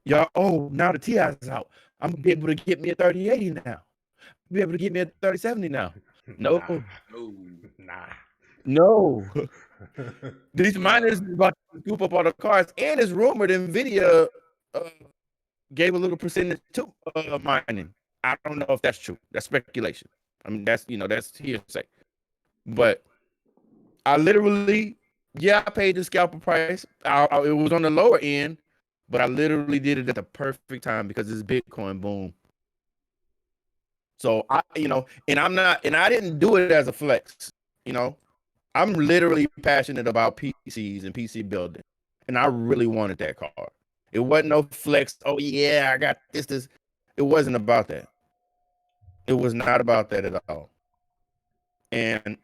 now the TI's out, I'm going to be able to get me a 3080 now. Be able to get me a 3070 now. No. No. These miners about to scoop up all the cards, and it's rumored NVIDIA gave a little percentage to mining. I don't know if that's true. That's speculation. I mean, that's hearsay. But I literally, I paid the scalper price. It was on the lower end, but I literally did it at the perfect time because it's Bitcoin boom. So I didn't do it as a flex. I'm literally passionate about PCs and PC building, and I really wanted that card. It wasn't no flex. Oh yeah, I got this. It wasn't about that. It was not about that at all. And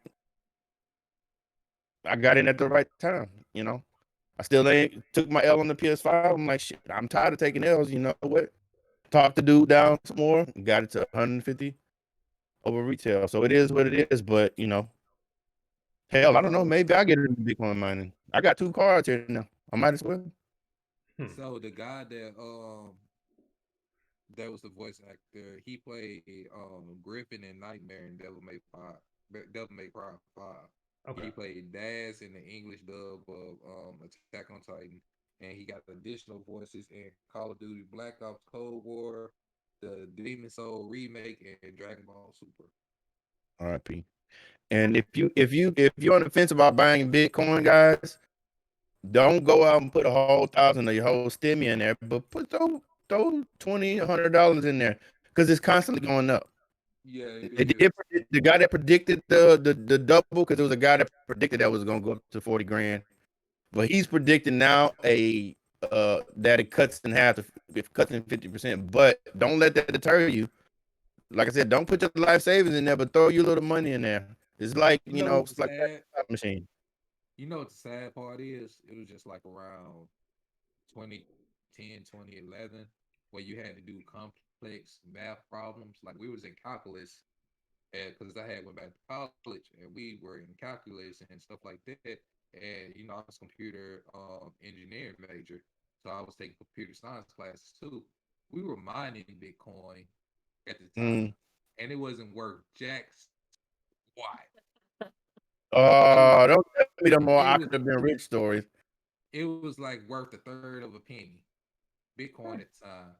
I got in at the right time. I still ain't took my L on the PS5. I'm like, shit, I'm tired of taking L's. You know what? Talk the dude down some more. Got it to 150 over retail. So it is what it is. But Hell, I don't know. Maybe I'll get into Bitcoin mining. I got 2 cards here now. I might as well. So the guy that was the voice actor, he played Griffin in Nightmare and Devil May Cry 5. Okay. He played Daz in the English dub of Attack on Titan, and he got additional voices in Call of Duty Black Ops Cold War, the Demon Soul remake, and Dragon Ball Super. R.I.P. And if you're on the fence about buying Bitcoin, guys, don't go out and put a whole 1,000 or your whole stimmy in there, but throw $20, $100 in there because it's constantly going up. Yeah, The guy that predicted the double, because there was a guy that predicted that was going to go up to 40 grand, but he's predicting now that it cuts in half, it cuts in 50%. But don't let that deter you. Like I said, don't put your life savings in there, but throw your little money in there. It's like it's like a machine. You know what the sad part is? It was just like around 2010, 2011, where you had to do complex math problems. Like we was in calculus, because I had went back to college, and we were in calculus and stuff like that. And I was computer engineering major, so I was taking computer science classes too. We were mining Bitcoin at the time, and it wasn't worth jacks. Why? Don't tell me the more I could have been rich stories. It was like worth a third of a penny, Bitcoin at the time.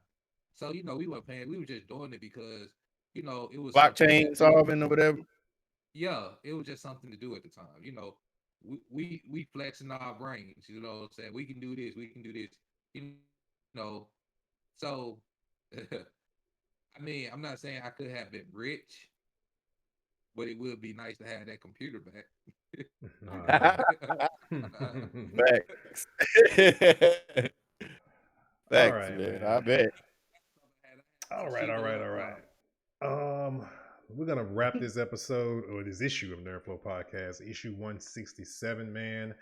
So we weren't paying. We were just doing it because it was blockchain solving or whatever. Yeah, it was just something to do at the time. We flexing our brains. Saying we can do this, we can do this. So I mean, I'm not saying I could have been rich, but it would be nice to have that computer back. Facts. Facts, right, man. I bet. All right. We're gonna wrap this episode or this issue of Nerdflow Podcast, issue 167, man.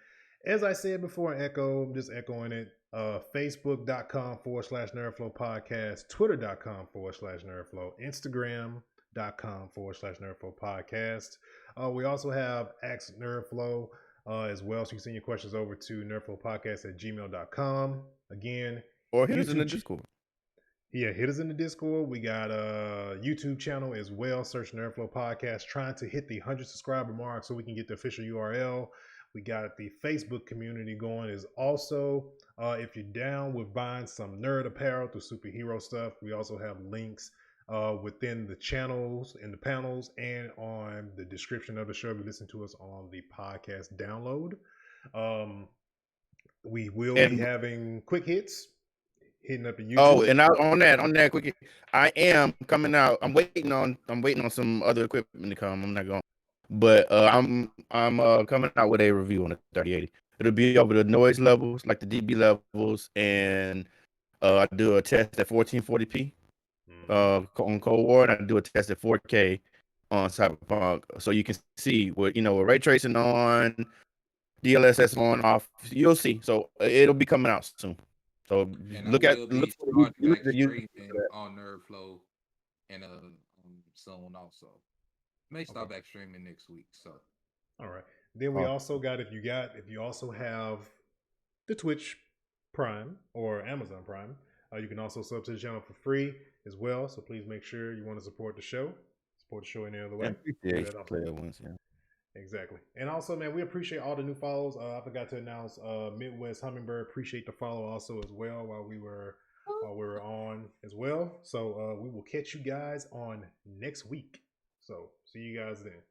As I said before, I'm just echoing it. Facebook.com/Nerdflow Podcast, Twitter.com/Nerdflow, Instagram.com/Nerdflow Podcast. We also have Ask Nerdflow as well, so you can send your questions over to nerdflowpodcast@gmail.com. Again, or hit us in the Discord. Yeah, hit us in the Discord. We got a YouTube channel as well. Search Nerdflow Podcast. Trying to hit the 100 subscriber mark so we can get the official URL. We got the Facebook community going. Is also, if you're down with buying some nerd apparel through superhero stuff, we also have links within the channels and the panels and on the description of the show. If you listen to us on the podcast download, we will be having quick hits. Hitting up the YouTube. Oh, and on that quick, I am coming out. I'm waiting on some other equipment to come. I'm not going, but I'm coming out with a review on the 3080. It'll be over the noise levels, like the dB levels, and I do a test at 1440p on Cold War, and I do a test at 4K on Cyberpunk, so you can see what with ray tracing on, DLSS on off. You'll see. So it'll be coming out soon. So look at streaming on Nerdflow and soon also. May start back streaming next week. So all right. Then we also got if you also have the Twitch Prime or Amazon Prime, you can also sub to the channel for free as well. So please make sure you want to support the show. Support the show any other way. Exactly. And also, man, we appreciate all the new follows. I forgot to announce Midwest Hummingbird. Appreciate the follow also as well while we were on as well. So we will catch you guys on next week. So see you guys then.